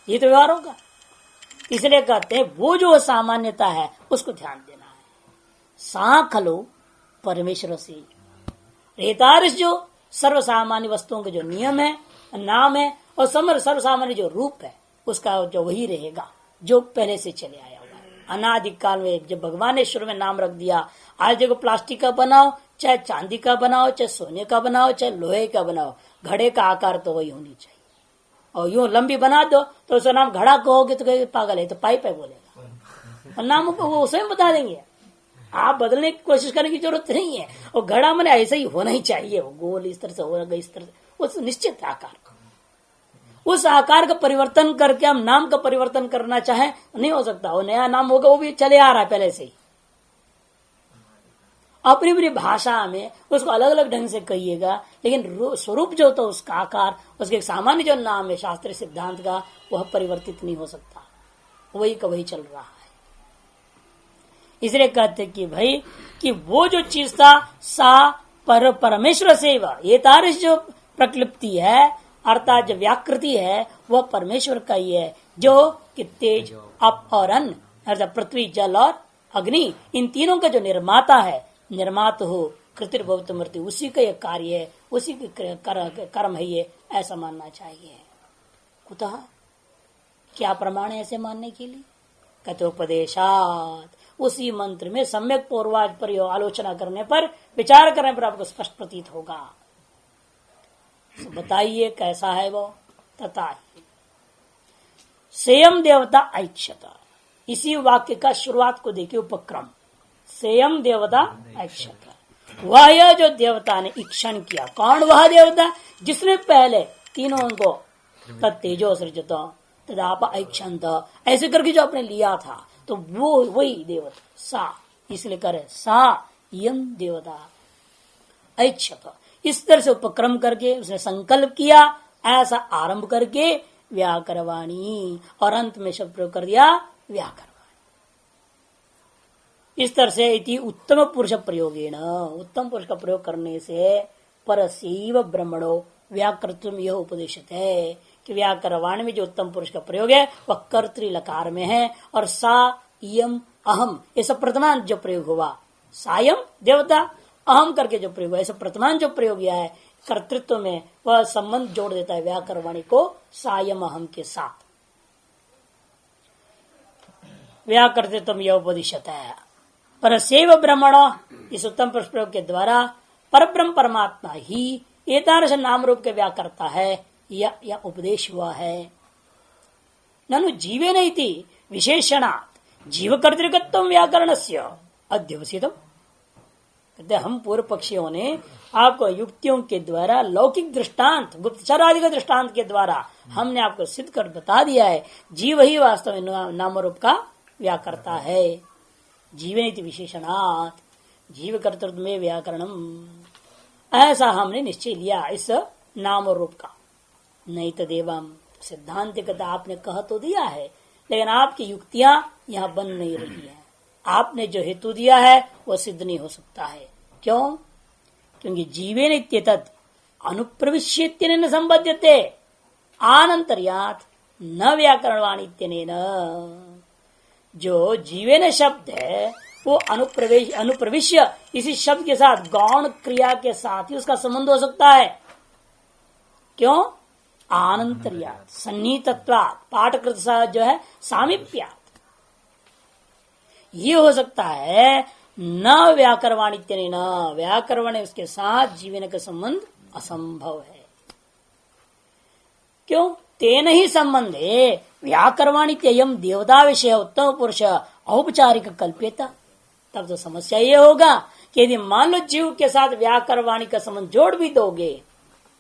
ये तो व्यवहार होगा। इसलिए कहते हैं वो जो सामान्यता है उसको ध्यान देना है। सा खलो परमेश्वर से रेतारिश, जो सर्वसामान्य वस्तुओं के जो नियम है, नाम है, और सर्वसामान्य जो रूप है, उसका जो वही रहेगा जो पहले से चले आया हुआ है। अनादिकाल में जब भगवान ने शुरू में नाम रख दिया, आज देखो प्लास्टिक का बनाओ, चाहे चांदी का बनाओ, चाहे सोने का बनाओ, चाहे लोहे का बनाओ, घड़े का आकार तो वही होनी चाहिए। और यूं लंबी बना दो तो उसका नाम घड़ा कहोगे तो पागल है, तो पाइप है बोलेगा, और नाम को वो स्वयं बता देंगे। आप बदलने की कोशिश करने की जरूरत नहीं है। और घड़ा मैंने ऐसा ही होना ही चाहिए, वो गोल इस तरह से होगा, इस तरह से, उस निश्चित आकार का, उस आकार का परिवर्तन करके हम नाम का परिवर्तन करना चाहे नहीं हो सकता। वो नया नाम होगा, वो भी चले आ रहा है पहले से ही। अपनी अपनी भाषा में उसको अलग अलग ढंग से कहिएगा, लेकिन स्वरूप जो होता है उसका आकार, उसके सामान्य जो नाम है शास्त्रीय सिद्धांत का, वह परिवर्तित नहीं हो सकता, वही का वही चल रहा है। इसलिए कहते कि भाई कि वो जो चीज था सा परमेश्वर से ये तारिश जो प्रक्लिप्ति है, अर्थात जो व्याकृति है, वह परमेश्वर का ही है, जो कि तेज, अप और अन्न, अर्थात पृथ्वी, जल और अग्नि, इन तीनों का जो निर्माता है, निर्मात हो कृतिर्भवत मृत्यु, उसी का ये कार्य है, उसी के कर्म है ये, ऐसा मानना चाहिए। कुतः क्या प्रमाण है ऐसे मानने के लिए? कथोपदेशात, उसी मंत्र में सम्यक पूर्वाज पर आलोचना करने पर, विचार करने पर आपको स्पष्ट प्रतीत होगा। तो बताइए कैसा है वो? तथा सेयम देवता ऐक्षता, इसी वाक्य का शुरुआत को देखिए, उपक्रम सेयम देवता ऐक्षता, वह यह जो देवता ने इक्षण किया। कौन वह देवता? जिसने पहले तीनों को तत्तेजो सृजत तदाप ऐक्षंत, ऐसे करके जो आपने लिया था, तो वो वही देवता सा, इसलिए करे सा यम देवता ऐक्षत, इस तरह से उपक्रम करके उसने संकल्प किया, ऐसा आरंभ करके व्याकरवाणी, और अंत में शब्द प्रयोग कर दिया व्याकरवाणी। इस तरह से इति उत्तम पुरुष प्रयोगेण, उत्तम पुरुष का प्रयोग करने से परसैव ब्रह्मणो व्याकृतम यह उपदेशित है कि व्याकरवाणी में जो उत्तम पुरुष का प्रयोग है वह कर्तृ लकार में है, और सा यम अहम, ऐसा प्रथमान जो प्रयोग हुआ, सायम देवता, अहम करके जो प्रयोग हुआ, ऐसा प्रथमान जो प्रयोग किया है कर्तृत्व में, वह संबंध जोड़ देता है व्याकरवाणी को सायम अहम के साथ। व्याकृतम यह उपदिशत है परसैव ब्रह्मण, इस उत्तम प्रयोग के द्वारा परब्रह्म परमात्मा ही एतादृश नाम रूप के व्याकर्ता है, या उपदेश हुआ है। ननु जीवे नहीं थी विशेषणात् जीव कर्तृकत्व व्याकरणस्य अध्यवसितम। कहते हम पूर्व पक्षियों ने आपको युक्तियों के द्वारा लौकिक दृष्टांत गुप्तचर आदि के दृष्टांत के द्वारा हमने आपको सिद्ध कर बता दिया है जीव ही वास्तव में नाम रूप का व्याकर्ता है। जीवे नहीं थी विशेषणात् जीव कर्तृत्व में व्याकरणम, ऐसा हमने निश्चय लिया इस नाम और रूप का। नहीं तो देवम सिद्धांत कथा आपने कह तो दिया है, लेकिन आपकी युक्तियां यहाँ बन नहीं रही है। आपने जो हेतु दिया है वो सिद्ध नहीं हो सकता है। क्यों? क्योंकि जीवे नित्यतत् अनुप्रविश्यत्य न संबध्यते आनंतर्यात् न व्याकरणवाणित्यनेन। जो जीवेन शब्द है वो अनुप्रविश्य इसी शब्द के साथ गौण क्रिया के साथ ही उसका संबंध हो सकता है। क्यों? आनंतर्यात् सन्निहितत्वात् पाठकृत जो है सामीप्यात्, ये हो सकता है। न व्याकरणवाणित्य न व्याकरण उसके साथ जीवन का संबंध असंभव है। क्यों? तेन ही संबंध है व्याकरणवाणित्ययम देवता विषय उत्तम पुरुष औपचारिक कल्प्यता। तब तो समस्या ये होगा कि यदि मान लो जीव के साथ व्याकरणवाणी का संबंध जोड़ भी दोगे,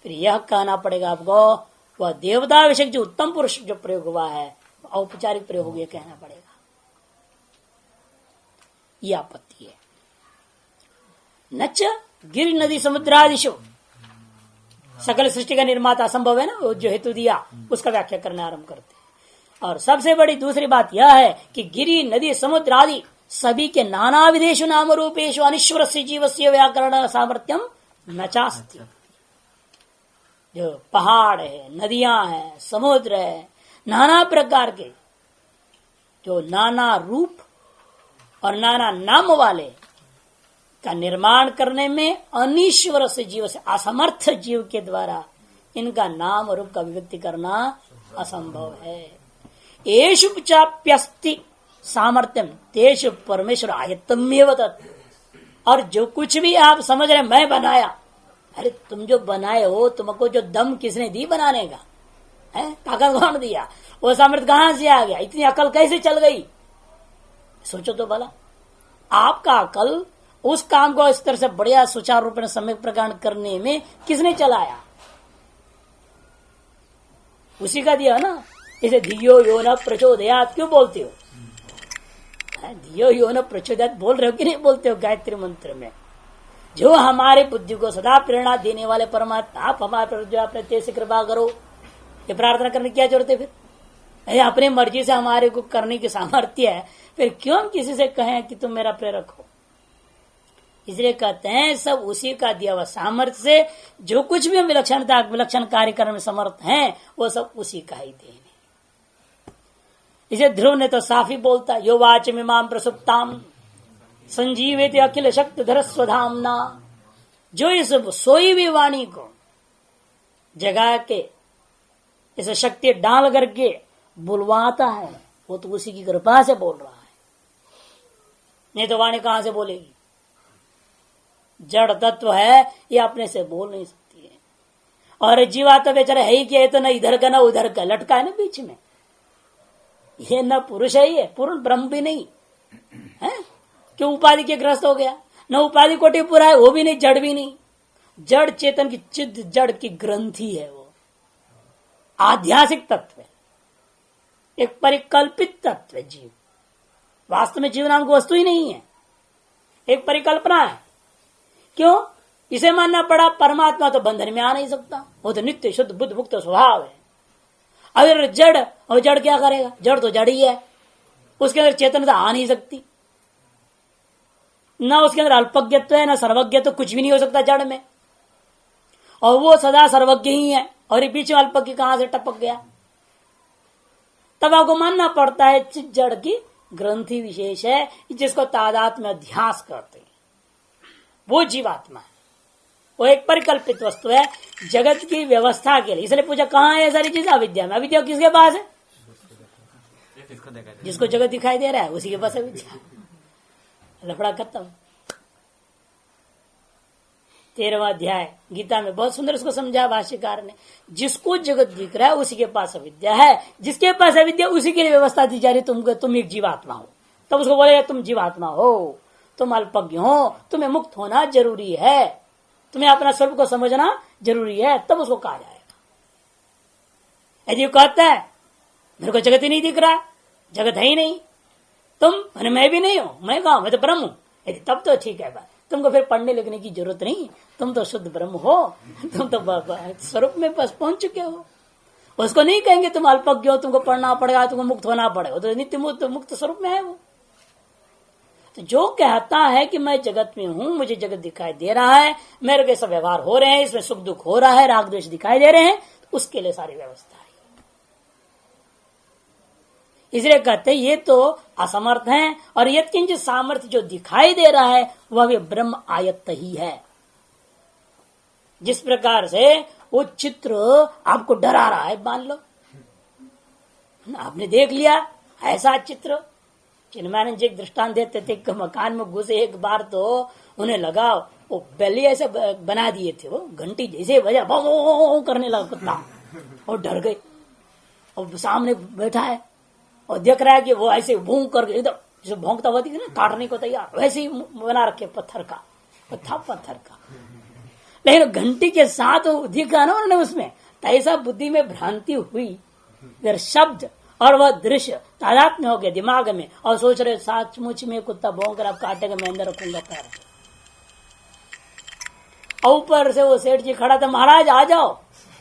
फिर यह कहना पड़ेगा आपको वह देवता विषय जो उत्तम पुरुष जो प्रयोग हुआ है औपचारिक प्रयोग हो गया कहना पड़ेगा। यह आपत्ति है। नच गिरि नदी समुद्रादिशु सकल सृष्टि का निर्माता असंभव है ना, वो जो हेतु दिया उसका व्याख्या करना आरंभ करते हैं। और सबसे बड़ी दूसरी बात यह है कि गिरि नदी समुद्र आदि सभी के नाना विधेषु नाम रूपेशु अनिश्वर से जीव से व्याकरण सामर्थ्यम न चास्ति। जो पहाड़ है, नदियां हैं, समुद्र है, नाना प्रकार के जो नाना रूप और नाना नाम वाले का निर्माण करने में अनिश्वर से जीव से असमर्थ जीव के द्वारा इनका नाम रूप का अभिव्यक्ति करना असंभव है। येषु चाप्यस्ति सामर्थ्यम तेषु परमेश्वर आयत्तमेव तत्। और जो कुछ भी आप समझ रहे मैं बनाया, अरे तुम जो बनाए हो तुमको जो दम किसने दी बनाने का है? ताकत कौन दिया? वो सामर्थ्य कहां से आ गया? इतनी अकल कैसे चल गई? सोचो तो भला। आपका अकल उस काम को इस तरह से बढ़िया सुचारू रूप में सम्यक प्रकार करने में किसने चलाया? उसी का दिया ना। इसे धियो यो न प्रचोदयात क्यों बोलते हो? धियो यो न प्रचोदयात बोल रहे हो कि नहीं बोलते हो गायत्री मंत्र में? जो हमारे बुद्धि को सदा प्रेरणा देने वाले परमात्मा, आप हमारे पर जो अपने तेज से कृपा करो, ये प्रार्थना करने की क्या जरूरत है? फिर अपने मर्जी से हमारे को करने की सामर्थ्य है, फिर क्यों हम किसी से कहें कि तुम मेरा प्रेरक हो? इसलिए कहते हैं सब उसी का दिया हुआ सामर्थ्य से जो कुछ भी हम विलक्षण कार्य करने में समर्थ हैं वो सब उसी का ही देन है। इसे ध्रुव ने तो साफ ही बोलता, यो वाच मिमाम प्रसुप्ताम संजीवित अखिल शक्ति धर स्वधामना। जो इस सोई हुई वाणी को जगा के इसे शक्ति डाल करके बुलवाता है वो तो उसी की कृपा से बोल रहा है, नहीं तो वाणी कहां से बोलेगी? जड़ तत्व है, ये अपने से बोल नहीं सकती है। और जीवा तो बेचारा है ही क्या, तो न इधर का न उधर का, लटका है ना बीच में। ये न पुरुष है, ये पूर्ण ब्रह्म भी नहीं है। क्यों? उपाधि के ग्रस्त हो गया। न उपाधि कोटि पूरा है, वो भी नहीं, जड़ भी नहीं। जड़ चेतन की चिद जड़ की ग्रंथि है, वो आध्यात्मिक तत्व है, एक परिकल्पित तत्व है जीव। वास्तव में जीव नाम की वस्तु ही नहीं है, एक परिकल्पना है। क्यों? इसे मानना पड़ा परमात्मा तो बंधन में आ नहीं सकता, वो तो नित्य शुद्ध बुद्ध मुक्त स्वभाव है। अगर जड़, और जड़ क्या करेगा? जड़ तो जड़ ही है, उसके अंदर चेतनता आ नहीं सकती। न उसके अंदर अल्पज्ञत्व है, न सर्वज्ञत्व, कुछ भी नहीं हो सकता जड़ में। और वो सदा सर्वज्ञ ही है, और ये बीच में अल्पज्ञ कहां से टपक गया? तब आपको मानना पड़ता है जड़ की ग्रंथि विशेष है, जिसको तादात्म्य अध्यास करते हैं, वो जीवात्मा है। वो एक परिकल्पित वस्तु है जगत की व्यवस्था के लिए। इसलिए पूछा कहाँ है सारी चीज? अविद्या में। अविद्या किसके पास है? जिसको जगत दिखाई दे रहा है उसी के पास अविद्या। लफड़ा खत्म। 13वां अध्याय गीता में बहुत सुंदर उसको समझा भाष्यकार ने। जिसको जगत दिख रहा है उसी के पास अविद्या है, जिसके पास अविद्या उसी के लिए व्यवस्था दी जा रही, तुम एक जीवात्मा हो। तब उसको बोलेगा तुम जीवात्मा हो, तुम अल्पज्ञ हो, तुम्हें मुक्त होना जरूरी है, तुम्हें अपना स्वरूप को समझना जरूरी है, तब उसको कहा जाएगा। यदि वो कहता है मेरे को जगत ही नहीं दिख रहा, जगत है ही नहीं, तुम मैं भी नहीं हूं, मैं कहा मैं तो ब्रह्म हूं, यदि तब तो ठीक है बात, तुमको फिर पढ़ने लिखने की जरूरत नहीं, तुम तो शुद्ध ब्रह्म हो, तुम तो स्वरूप में बस पहुंच चुके हो। उसको नहीं कहेंगे तुम अल्पज्ञ हो, तुमको पढ़ना पड़ेगा, तुमको मुक्त होना पड़ेगा, तो नित्य मुक्त स्वरूप में है वो। तो जो कहता है कि मैं जगत में हूं, मुझे जगत दिखाई दे रहा है, मेरे के सब व्यवहार हो रहे हैं, इसमें सुख दुख हो रहा है, राग द्वेष दिखाई दे रहे हैं, तो उसके लिए सारी व्यवस्था है। इसलिए कहते ये तो असमर्थ हैं, और यत्किंचित सामर्थ्य जो दिखाई दे रहा है वह भी ब्रह्म आयत्त ही है। जिस प्रकार से वो चित्र आपको डरा रहा है, मान लो आपने देख लिया ऐसा चित्र। चिन्मयानंद जी एक दृष्टांत देते थे, मकान में घुसे एक बार तो उन्हें लगा वो पहले ऐसे बना दिए थे, वो घंटी जैसे बजा भौ करने लगा कुत्ता, और डर गए। और सामने बैठा है और देख रहा है कि वो ऐसे भूं करके एकदम जैसे भौंकता हुआ ना, काटने को तैयार, वैसे ही बना रखे पत्थर का, पत्थर का। लेकिन घंटी के साथ वो दिखा ना उन्होंने, उसमें ऐसा बुद्धि में भ्रांति हुई, फिर शब्द और वह दृश्य तादात्म्य हो गया दिमाग में, और सोच रहे सचमुच में कुत्ता भौंक रहा, काटेगा, मैं अंदर रखूंगा पैर। ऊपर से वो सेठ जी खड़ा था, महाराज आ जाओ,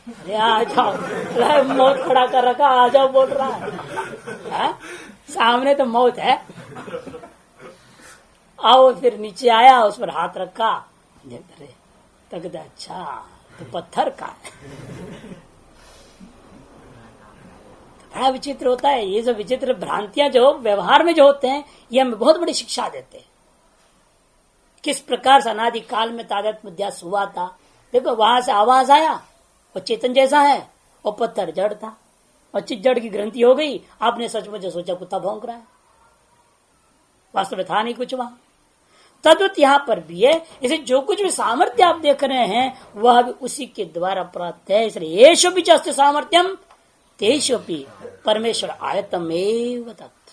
अरे आ जाओ, मौत खड़ा कर रखा, आ जाओ बोल रहा है, सामने तो मौत है। आओ, फिर नीचे आया, उस पर हाथ रखा, देख रहे तक अच्छा तो पत्थर का है। बड़ा विचित्र होता है ये जो विचित्र भ्रांतियां जो व्यवहार में जो होते हैं, ये हमें बहुत बड़ी शिक्षा देते हैं। किस प्रकार से अनादि काल में तादात्म्य अध्यास हुआ था। देखो वहां से आवाज आया, वो चेतन जैसा है, और पत्थर जड़ था, और चित जड़ की ग्रंथि हो गई, आपने सचमुच सोचा कुत्ता भौंक रहा है, वास्तव में था नहीं कुछ वहां। तद्वत यहाँ पर भी है, इसे जो कुछ भी सामर्थ्य आप देख रहे हैं वह भी उसी के द्वारा प्राप्त है। इसलिए येषु भी अस्ति सामर्थ्यम तेषु परमेश्वर आयतमेव तत्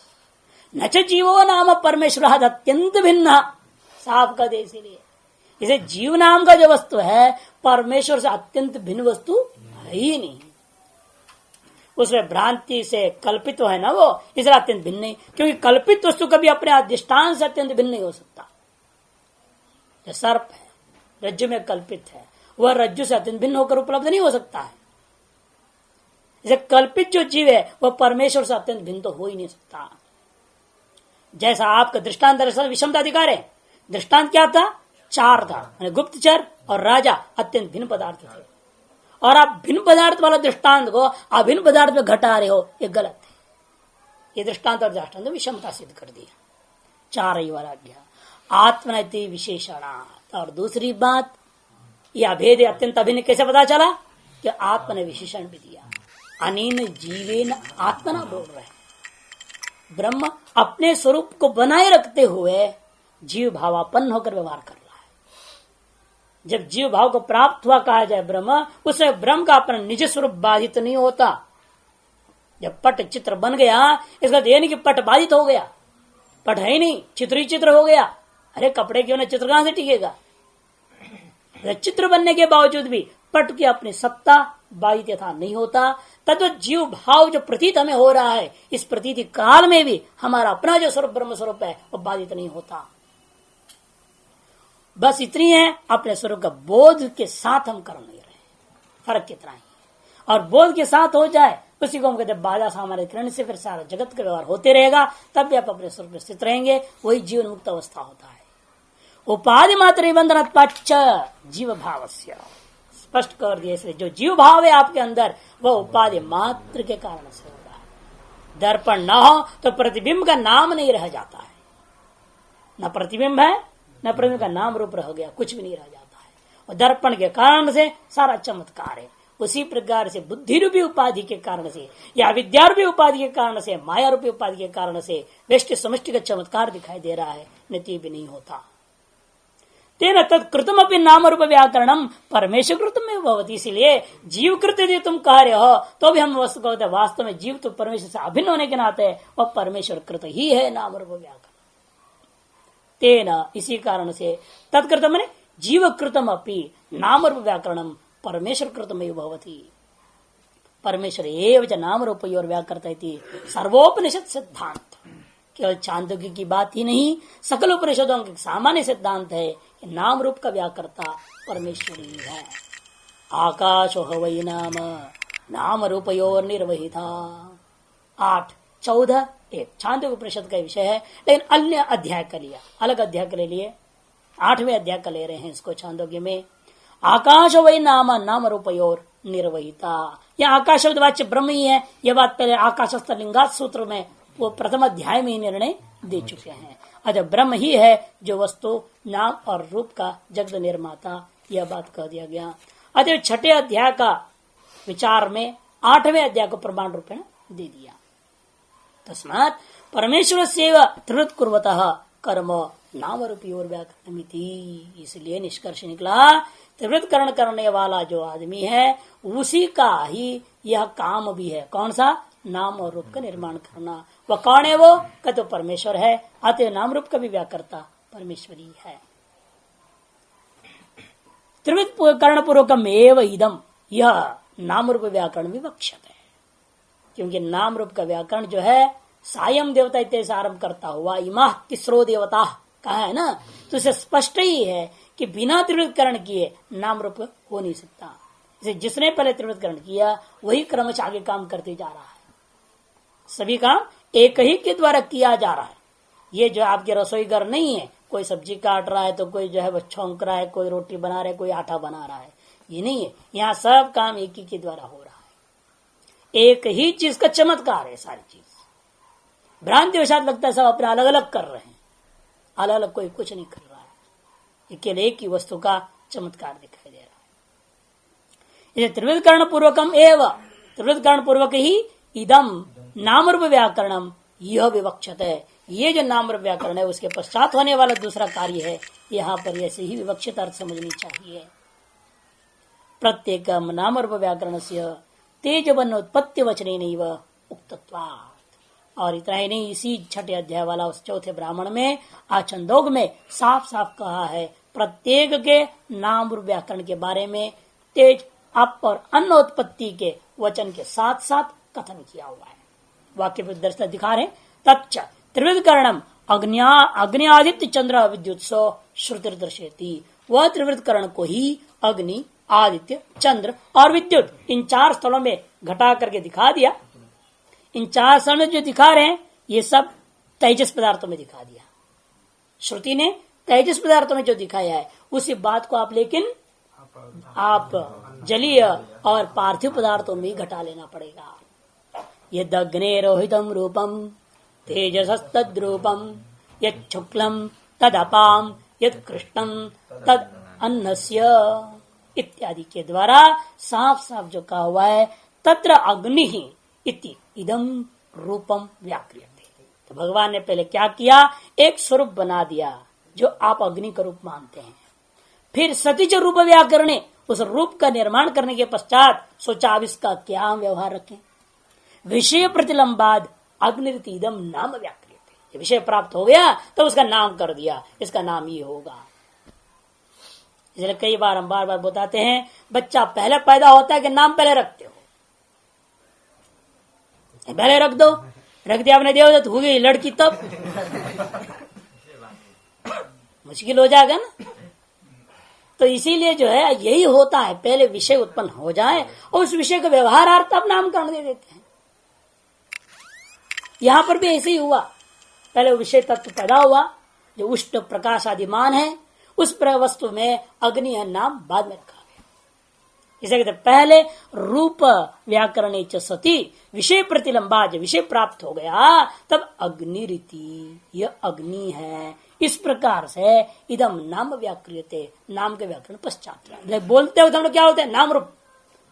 न च जीवो नाम परमेश्वर अत्यंत भिन्न। साफ का दे, इसीलिए इसे जीव नाम का जो वस्तु है परमेश्वर से अत्यंत भिन्न वस्तु है ही नहीं। उसमें भ्रांति से कल्पित है ना वो, इसलिए अत्यंत भिन्न नहीं, क्योंकि कल्पित वस्तु कभी अपने अधिष्ठान से अत्यंत भिन्न नहीं हो सकता। जो सर्प है रज्जु में कल्पित है, वह रज्जु से अत्यंत भिन्न होकर उपलब्ध नहीं हो सकता है। जैसे कल्पित जो जीव है वह परमेश्वर से अत्यंत भिन्न तो हो ही नहीं सकता। जैसा आपका दृष्टांत दर्शन विषमता अधिकार है, दृष्टांत क्या था, चार था, गुप्तचर और राजा अत्यंत भिन्न पदार्थ थे, और आप भिन्न पदार्थ वाला दृष्टांत को अभिन्न पदार्थ में घटा रहे हो, ये गलत है। ये दृष्टांत और दृष्टांत विषमता सिद्ध कर दिया। चार ही वाला गया आत्मनति विशेषणात्। और दूसरी बात, यह अभेद अत्यंत अभिन्न कैसे पता चला कि आत्मा ने विशेषण भी दिया। अनेन जीवेन आत्मना बोल रहे हैं, ब्रह्म अपने स्वरूप को बनाए रखते हुए जीव भावापन्न होकर व्यवहार कर रहा है। जब जीव भाव को प्राप्त हुआ कहा जाए ब्रह्म, उससे ब्रह्म का अपना निज स्वरूप बाधित नहीं होता। जब पट चित्र बन गया, इसका ये नहीं कि पट बाधित हो गया, पट है ही नहीं, चित्र ही चित्र हो गया। अरे कपड़े क्यों ना, चित्र कहां से टिकेगा। चित्र बनने के बावजूद भी पट की अपनी सत्ता बाधित यथा नहीं होता। तत्व जीव भाव जो प्रतीत हमें हो रहा है, इस प्रतीति काल में भी हमारा अपना जो स्वरूप ब्रह्म स्वरूप है वो बाधित नहीं होता। बस इतनी है, अपने स्वरूप का बोध के साथ हम कर नहीं रहे, फर्क कितना ही। और बोध के साथ हो जाए उसी को हम कहते हैं बाधा सामान्य किरण से फिर सारा जगत का व्यवहार होते रहेगा, तब भी आप अपने स्वरूप में स्थित रहेंगे, वही जीवन मुक्त अवस्था होता है। उपाधि मात्र बंधन जीव भाव स्पष्ट कर दिया। इसलिए जो जीव भाव है आपके अंदर वह उपाधि मात्र के कारण से हो रहा है। दर्पण न हो तो प्रतिबिंब का नाम नहीं रह जाता है, न प्रतिबिंब है न प्रतिबिंब का नाम रूप रह गया, कुछ भी नहीं रह जाता है। और दर्पण के कारण से सारा चमत्कार है। उसी प्रकार से बुद्धि रूपी उपाधि के कारण से या विद्या रूपी उपाधि के कारण से, माया रूपी उपाधि के कारण से व्यष्टि समष्टि का चमत्कार दिखाई दे रहा है, नित्य भी नहीं होता। तेन तत्कृतम अपनी नाम रूप व्याकरणम परमेश्वर कृतम में भवती। इसीलिए जीव कृत यदि तुम कह रहे हो तो भी हम वस्तु कहते हैं वास्तव में जीव तो परमेश्वर से अभिन्न होने के नाते वह परमेश्वर कृत ही है नाम रूप व्याकरण। तेन इसी कारण से तत्कृतम मैंने जीव कृतम अपनी नाम रूप व्याकरणम परमेश्वर कृतम भवती। परमेश्वर एवं नाम रूप और व्याकरण सर्वोपनिषद सिद्धांत केवल चांदोग्य की बात ही नहीं, सकल उपनिषदों के सामान्य सिद्धांत है कि नाम रूप का व्याकर्ता परमेश्वर ही है। आकाशो हवै नाम रूपयोर निर्वहिता। 8, 14, 1 छांदोग्य उपनिषद का विषय है, लेकिन अन्य अध्याय का लिया, अलग अध्याय के लिए 8वें अध्याय का ले रहे हैं इसको छांदोग्य में। आकाश वै नाम रूपयोर निर्वहिता। यह आकाश वाच्य ब्रह्म ही है। यह बात पहले आकाशस्थ लिंगात सूत्र में वो प्रथम अध्याय में ही निर्णय दे चुके हैं। अतः ब्रह्म ही है जो वस्तु नाम और रूप का जगत निर्माता, यह बात कह दिया गया। अतः 6ठे अध्याय का विचार में 8वें अध्याय को प्रमाण रूपेण दे दिया। तस्मात् परमेश्वर से त्रिवृत कुर्वतः कर्म नाम रूपयोर व्याकरणमिति। इसलिए निष्कर्ष निकला त्रिवृत करण करने वाला जो आदमी है उसी का ही यह काम भी है। कौन सा? नाम और रूप का निर्माण करना। वह कौन है? वो कहते परमेश्वर है। अतः नाम रूप का भी व्याकर्ता परमेश्वरी है। त्रिवृत कर्ण पूर्वकम एव इदम, यह नाम रूप व्याकरण विवक्षित है। क्योंकि नाम रूप का व्याकरण जो है सायं देवता इत्यादि आरंभ करता हुआ इमा तिस्रो देवता कहा है ना, तो इसे स्पष्ट ही है कि बिना त्रिवृतकरण किए नाम रूप हो नहीं सकता। इसे जिसने पहले त्रिवृतकरण किया वही क्रमश आगे काम करते जा रहा है। सभी काम एक ही के द्वारा किया जा रहा है। ये जो आपके रसोई घर नहीं है, कोई सब्जी काट रहा है तो कोई जो है छौंक रहा है, कोई रोटी बना रहा है, कोई आटा बना रहा है, ये नहीं है। यहाँ सब काम एक ही के द्वारा हो रहा है। एक ही चीज का चमत्कार है। सारी चीज भ्रांति वशात लगता है सब अपने अलग अलग कर रहे हैं, अलग अलग कोई कुछ नहीं कर रहा है। केवल एक ही वस्तु का चमत्कार दिखाई दे रहा है। इसे त्रिवृतकरण पूर्वकम एवं त्रिवृतकरण पूर्वक ही इदम नाम रूप व्याकरणम यह विवक्षित है। ये जो नाम रूप व्याकरण है उसके पश्चात होने वाला दूसरा कार्य है। यहाँ पर ऐसे ही विवक्षित अर्थ समझनी चाहिए। प्रत्येक नाम रूप व्याकरण से तेजवन उत्पत्ति वचने नहीं व उक्तत्वात्। और इतना ही नहीं, इसी 6ठे अध्याय वाला उस 4थे ब्राह्मण में आछंदोग में साफ साफ कहा है प्रत्येक के नाम रूप व्याकरण के बारे में तेज अप और अन्न उत्पत्ति के वचन के साथ साथ कथन किया हुआ है। वाक्य दर्शन दिखा रहे तच्च त्रिवृतकरणम अग्नियादित्य चंद्र विद्युत्सो श्रुतिर दर्शेती। वह त्रिवृतकरण को ही अग्नि, आदित्य, चंद्र और विद्युत इन 4 स्थलों में घटा करके दिखा दिया। इन 4 स्थलों में जो दिखा रहे हैं ये सब तेजस पदार्थों में दिखा दिया। श्रुति ने तेजस पदार्थों में जो दिखाया है उसी बात को आप लेकिन आप जलीय और पार्थिव पदार्थों में घटा लेना पड़ेगा। यदग्ने रोहितम रूपम तेजसस्तद्रूपम यद शुक्लम तद अपाम यद कृष्णम तद अन्नस्य इत्यादि के द्वारा साफ साफ जो कहा हुआ है तत्र अग्नि ही इति इदम रूपम व्याक्रियते। तो भगवान ने पहले क्या किया? एक स्वरूप बना दिया जो आप अग्नि का रूप मानते हैं। फिर सतीच रूप व्याकरणे उस रूप का निर्माण करने के पश्चात सोचा अब इसका क्या हम व्यवहार रखें। विषय प्रतिलंबाद अग्निरितीदम नाम व्याक्रियते। विषय प्राप्त हो गया तो उसका नाम कर दिया, इसका नाम ये होगा। इसलिए कई बार हम बार बार बताते हैं बच्चा पहले पैदा होता है कि नाम पहले रखते हो? पहले रख दो, रख दिया आपने देवदत्त हो गई लड़की तब मुश्किल हो जाएगा ना। तो इसीलिए जो है यही होता है, पहले विषय उत्पन्न हो जाए और उस विषय का व्यवहारार्थ आप नामकरण दे देते हैं। यहां पर भी ऐसे ही हुआ। पहले विषय तत्व पैदा हुआ जो उष्ण प्रकाश आदिमान है, उस वस्तु में अग्नि है नाम बाद में रखा गया। इसे कहते पहले रूप व्याकरण सती विषय प्रतिलंबा, जब विषय प्राप्त हो गया तब अग्नि रीति, यह अग्नि है। इस प्रकार से इदम नाम व्याक्रियते, नाम के व्याकरण पश्चात बोलते हो तो हम लोग क्या होते हैं नाम रूप,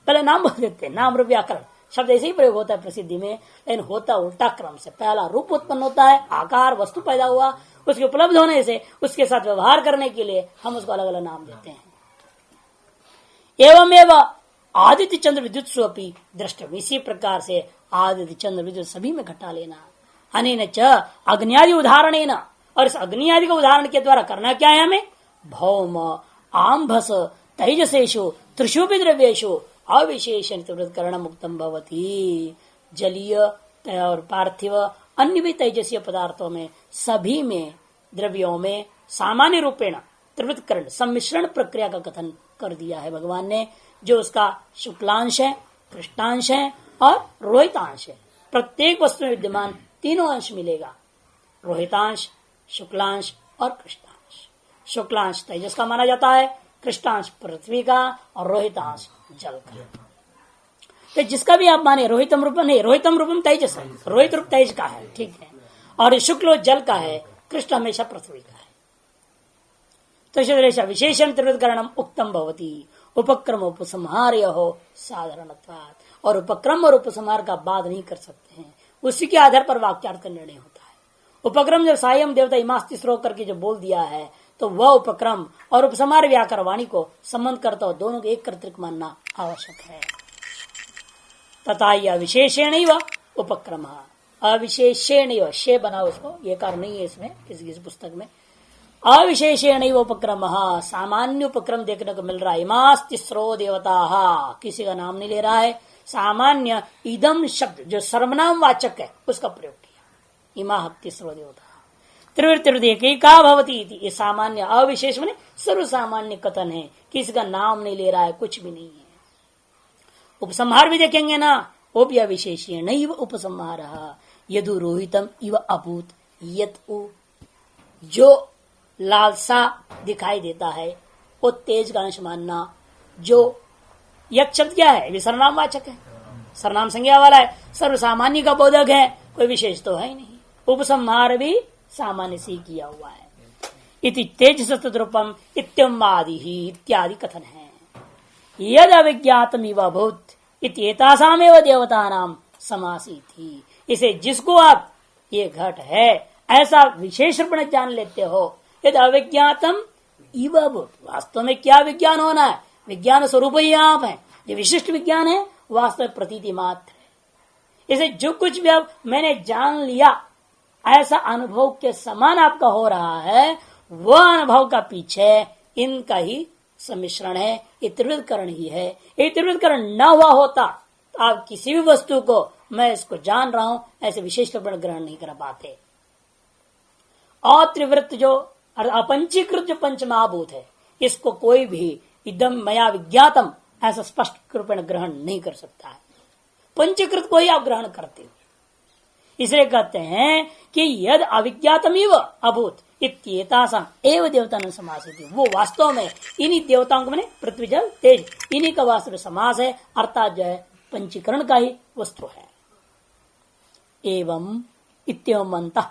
पहले नाम बोल देते हैं नाम रूप व्याकरण, शब्द ऐसे ही प्रयोग होता है प्रसिद्धि में, लेकिन होता उल्टा क्रम से। पहला रूप उत्पन्न होता है, आकार वस्तु पैदा हुआ, उसके उपलब्ध होने से उसके साथ व्यवहार करने के लिए हम उसको अलग अलग नाम देते हैं। एवं आदित्य चंद्र विद्युत स्वपी दृष्टव्य, इसी प्रकार से आदित्य चंद्र विद्युत सभी में घटा लेना। अनेन च अग्नि उदाहरण, और इस अग्नि आदि का उदाहरण के द्वारा करना क्या है हमें? भौम आंभस तेजसेषु त्रिषु भी द्रव्येषु अविशेषण त्रिवृत्करण मुक्तम भवती। जलीय और पार्थिव अन्य भी तेजसीय पदार्थों में सभी में द्रव्यों में सामान्य रूपेण त्रिवृत्करण सम्मिश्रण प्रक्रिया का कथन कर दिया है भगवान ने, जो उसका शुक्लांश है, कृष्णांश है और रोहितांश है। प्रत्येक वस्तु में विद्यमान तीनों अंश मिलेगा, रोहितांश, शुक्लांश और कृष्णांश। शुक्लांश तेजस का माना जाता है, कृष्णांश पृथ्वी का और रोहितांश जल का। तो जिसका भी आप माने, रोहितम रूपम नहीं, रोहितम रूपम तेजस है, रोहित रूप तेज का है, ठीक है, और शुक्ल जल का है, कृष्ण हमेशा पृथ्वी का है। तो विशेषण त्रिवृत्करणम उक्तम भवती उपक्रम उपसंहार हो साधारणत्वात्, और उपक्रम और उपसंहार का बाद नहीं कर सकते हैं, उसी के आधार पर वाक्यार्थ का निर्णय होता है। उपक्रम जब सायम देवता इमास्ति श्लोक करके जो बोल दिया है, तो वह उपक्रम और उपसंहार व्याकर वाणी को संबंध करता हो, दोनों को एक कर्तृक मानना आवश्यक है। तथा अविशेषेण उपक्रम, अविशेषेण शे बना उसको, ये कारण नहीं है इसमें किसी किसी पुस्तक में। अविशेषेण उपक्रम, सामान्य उपक्रम देखने को मिल रहा है। इमास तिस्रो देवता, किसी का नाम नहीं ले रहा है, सामान्य इदम शब्द जो सर्वनाम वाचक है उसका प्रयोग किया। इमा तिस्रो देवता त्रिवृत्तिका भवती, ये सामान्य अविशेष माने सर्व सामान्य कथन है, किसी का नाम नहीं ले रहा है, कुछ भी नहीं है। उपसंहार भी देखेंगे ना, वो भी अविशेषीय नहीं उपसंहार। यदु रोहितम इव अभूत, यत जो लालसा दिखाई देता है वो तेज का अंश मानना। जो यक शब्द क्या है? सर्वनाम वाचक है, सर्वनाम संज्ञा वाला है, सर्वसामान्य का बोधक है, कोई विशेष तो है ही नहीं। उपसंहार भी सामान्य से किया हुआ है। इति तेज सतरूपम इत्यमादि ही इत्यादि कथन है। यद अविज्ञातम इव भूत इत्येतासामेव देवतानाम समासी थी, इसे जिसको आप ये घट है ऐसा विशेष रूप में जान लेते हो, यद अविज्ञातम इव भूत, वास्तव में क्या विज्ञान होना है? विज्ञान स्वरूप ही आप है, जो विशिष्ट विज्ञान है वास्तव में प्रतीति मात्र है। इसे जो कुछ भी अब मैंने जान लिया ऐसा अनुभव के समान आपका हो रहा है, वह अनुभव का पीछे इनका ही सम्मिश्रण है, ये त्रिवृत्करण ही है। ये त्रिवृत्करण न हुआ होता तो आप किसी भी वस्तु को मैं इसको जान रहा हूं ऐसे विशेष रूप में ग्रहण नहीं कर पाते। अत्रिवृत्त जो अपंचीकृत जो पंचमहाभूत है, इसको कोई भी इदम मया विज्ञातम ऐसा स्पष्ट रूप में ग्रहण नहीं कर सकता है। पंचीकृत को ही आप ग्रहण करते हो, इसलिए कहते हैं कि यद अविज्ञातमिव अभूत इत्येतासाम एव देवतानां समासिति, वो वास्तव में इन्हीं देवताओं को माने पृथ्वी जल तेज, इन्हीं का वास्तव समास है, अर्थात जो है पंचीकरण का ही वस्तु है। एवं इत्यवमन्तः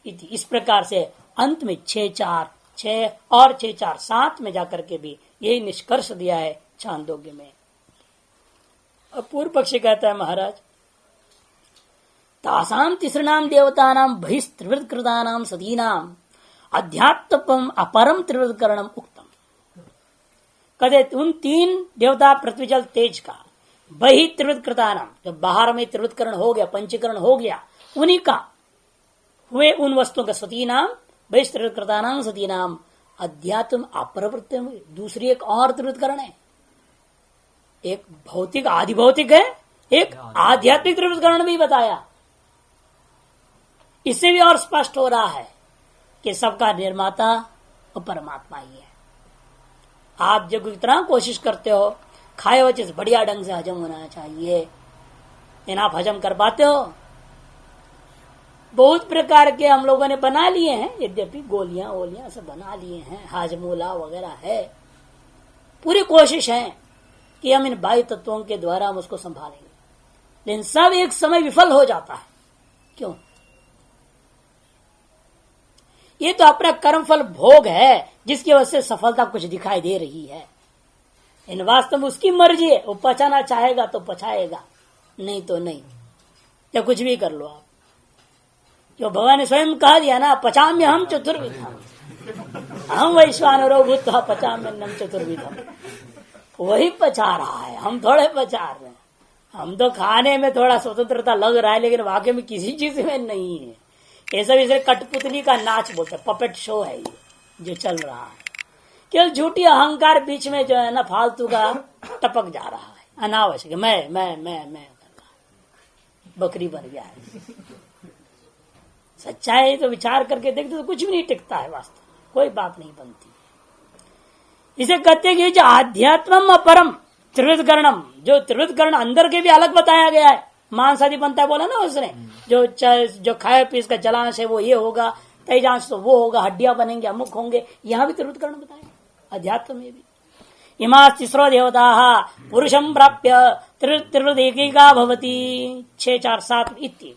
इति, इस प्रकार से अंत में 6 और 7 में जाकर के भी यही निष्कर्ष दिया है छांदोग्य में। अब पूर्व पक्षी कहता है महाराज, तासाम तिसृणाम देवतानाम बहिस्त्रिवृत्कृतानाम सतीनाम अध्यात्मम अपरम त्रिवृत्करणम उक्तम। कहते उन 3 देवता पृथ्वी जल तेज का बहि त्रिवृत्कृतानाम, जब बाहर में त्रिवृत्करण हो गया, पंचीकरण हो गया, उन्हीं का हुए उन वस्तुओं का सतीनाम बहिस्त्रिवृत्कृतानाम सतीनाम अध्यात्म अपरवृत्ति, दूसरी एक और त्रिवृत्करण है। एक भौतिक आदि भौतिक है, एक आध्यात्मिक त्रिवृत्करण भी बताया। इससे भी और स्पष्ट हो रहा है कि सबका निर्माता और परमात्मा ही है। आप जब इतना कोशिश करते हो, खाए हुए चीज बढ़िया ढंग से हजम होना चाहिए, लेकिन आप हजम कर पाते हो? बहुत प्रकार के हम लोगों ने बना लिए हैं, यद्यपि गोलियां वोलियां सब बना लिए हैं, हाजमोला वगैरह है, पूरी कोशिश है कि हम इन बाह्य तत्वों के द्वारा हम उसको संभालेंगे, लेकिन सब एक समय विफल हो जाता है। क्यों? ये तो अपना कर्मफल भोग है जिसकी वजह से सफलता कुछ दिखाई दे रही है, इन वास्तव में उसकी मर्जी है, वो पचाना चाहेगा तो पचाएगा, नहीं तो नहीं, या कुछ भी कर लो आप। जो भगवान ने स्वयं कहा दिया ना, पचाम्य हम चतुर्विधम, हम वैश्वानरो भूत्वा पचाम्यन्नम चतुर्विधम, वही पचा रहा है, हम थोड़े पचा रहे हैं। हम तो खाने में थोड़ा स्वतंत्रता लग रहा है, लेकिन वाकई में किसी चीज में नहीं है। ये सब इसे कठपुतली का नाच बोलते हैं, पपेट शो है ये जो चल रहा है। केवल झूठी अहंकार बीच में जो है ना फालतू का टपक जा रहा है, अनावश्यक। मैं बकरी बन गया है। सच्चाई तो विचार करके देखते तो कुछ भी नहीं टिकता है, वास्तव कोई बात नहीं बनती। इसे कहते हैं कि जो आध्यात्मम अपरम त्रिविध कर्णम, जो त्रिविध कर्ण अंदर के भी अलग बताया गया है। मांस आदि बनता है बोला ना उसने, जो खाए पीस का जलांश है वो ये होगा, तेजांश तो वो होगा, हड्डियां बनेंगे, अमुक होंगे, यहाँ भी त्रिविध कर्ण बताया अध्यात्म में भी। इमा तिस्रो देवता पुरुषम प्राप्य त्रिवृदेकिका भवती 6 4 7 इति।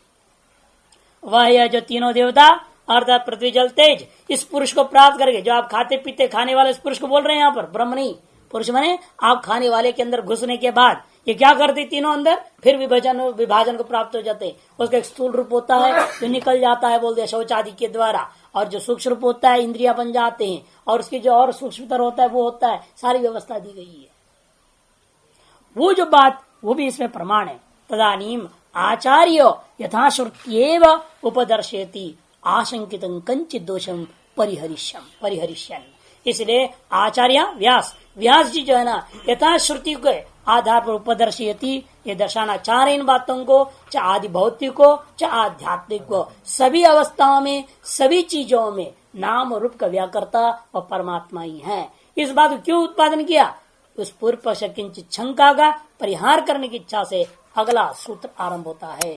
वह यह जो तीनों देवता अर्थात पृथ्वी जल तेज इस पुरुष को प्राप्त करके, जो आप खाते पीते खाने वाले इस पुरुष को बोल रहे हैं यहाँ पर, ब्रह्म नहीं पुरुष माने आप खाने वाले के अंदर घुसने के बाद ये क्या करते तीनों अंदर, फिर विभाजन को प्राप्त हो जाते हैं। उसका एक स्थूल रूप होता है जो निकल जाता है बोल दिया शौच आदि के द्वारा, और जो सूक्ष्म रूप होता है इंद्रिया बन जाते हैं, और उसकी जो और सूक्ष्मतर होता है वो होता है। सारी व्यवस्था दी गई है। वो जो बात वो भी इसमें प्रमाण है। तदानीम आचार्य यथाश्रुत्येव उपदर्शयति आशंकित कंचित दोषम परिहरिष्यन्। इसलिए आचार्य व्यास जी जो है ना यथाश्रुति के आधार पर उपदर्शयति, ये दर्शाना चाह रहे इन बातों को, चाहे आदि भौतिक को चाहे आध्यात्मिक को, सभी अवस्थाओं में सभी चीजों में नाम रूप का व्याकर्ता और परमात्मा ही है। इस बात को क्यों उत्पादन किया? उस पूर्व पक्ष किंचित शंका का परिहार करने की इच्छा से अगला सूत्र आरंभ होता है।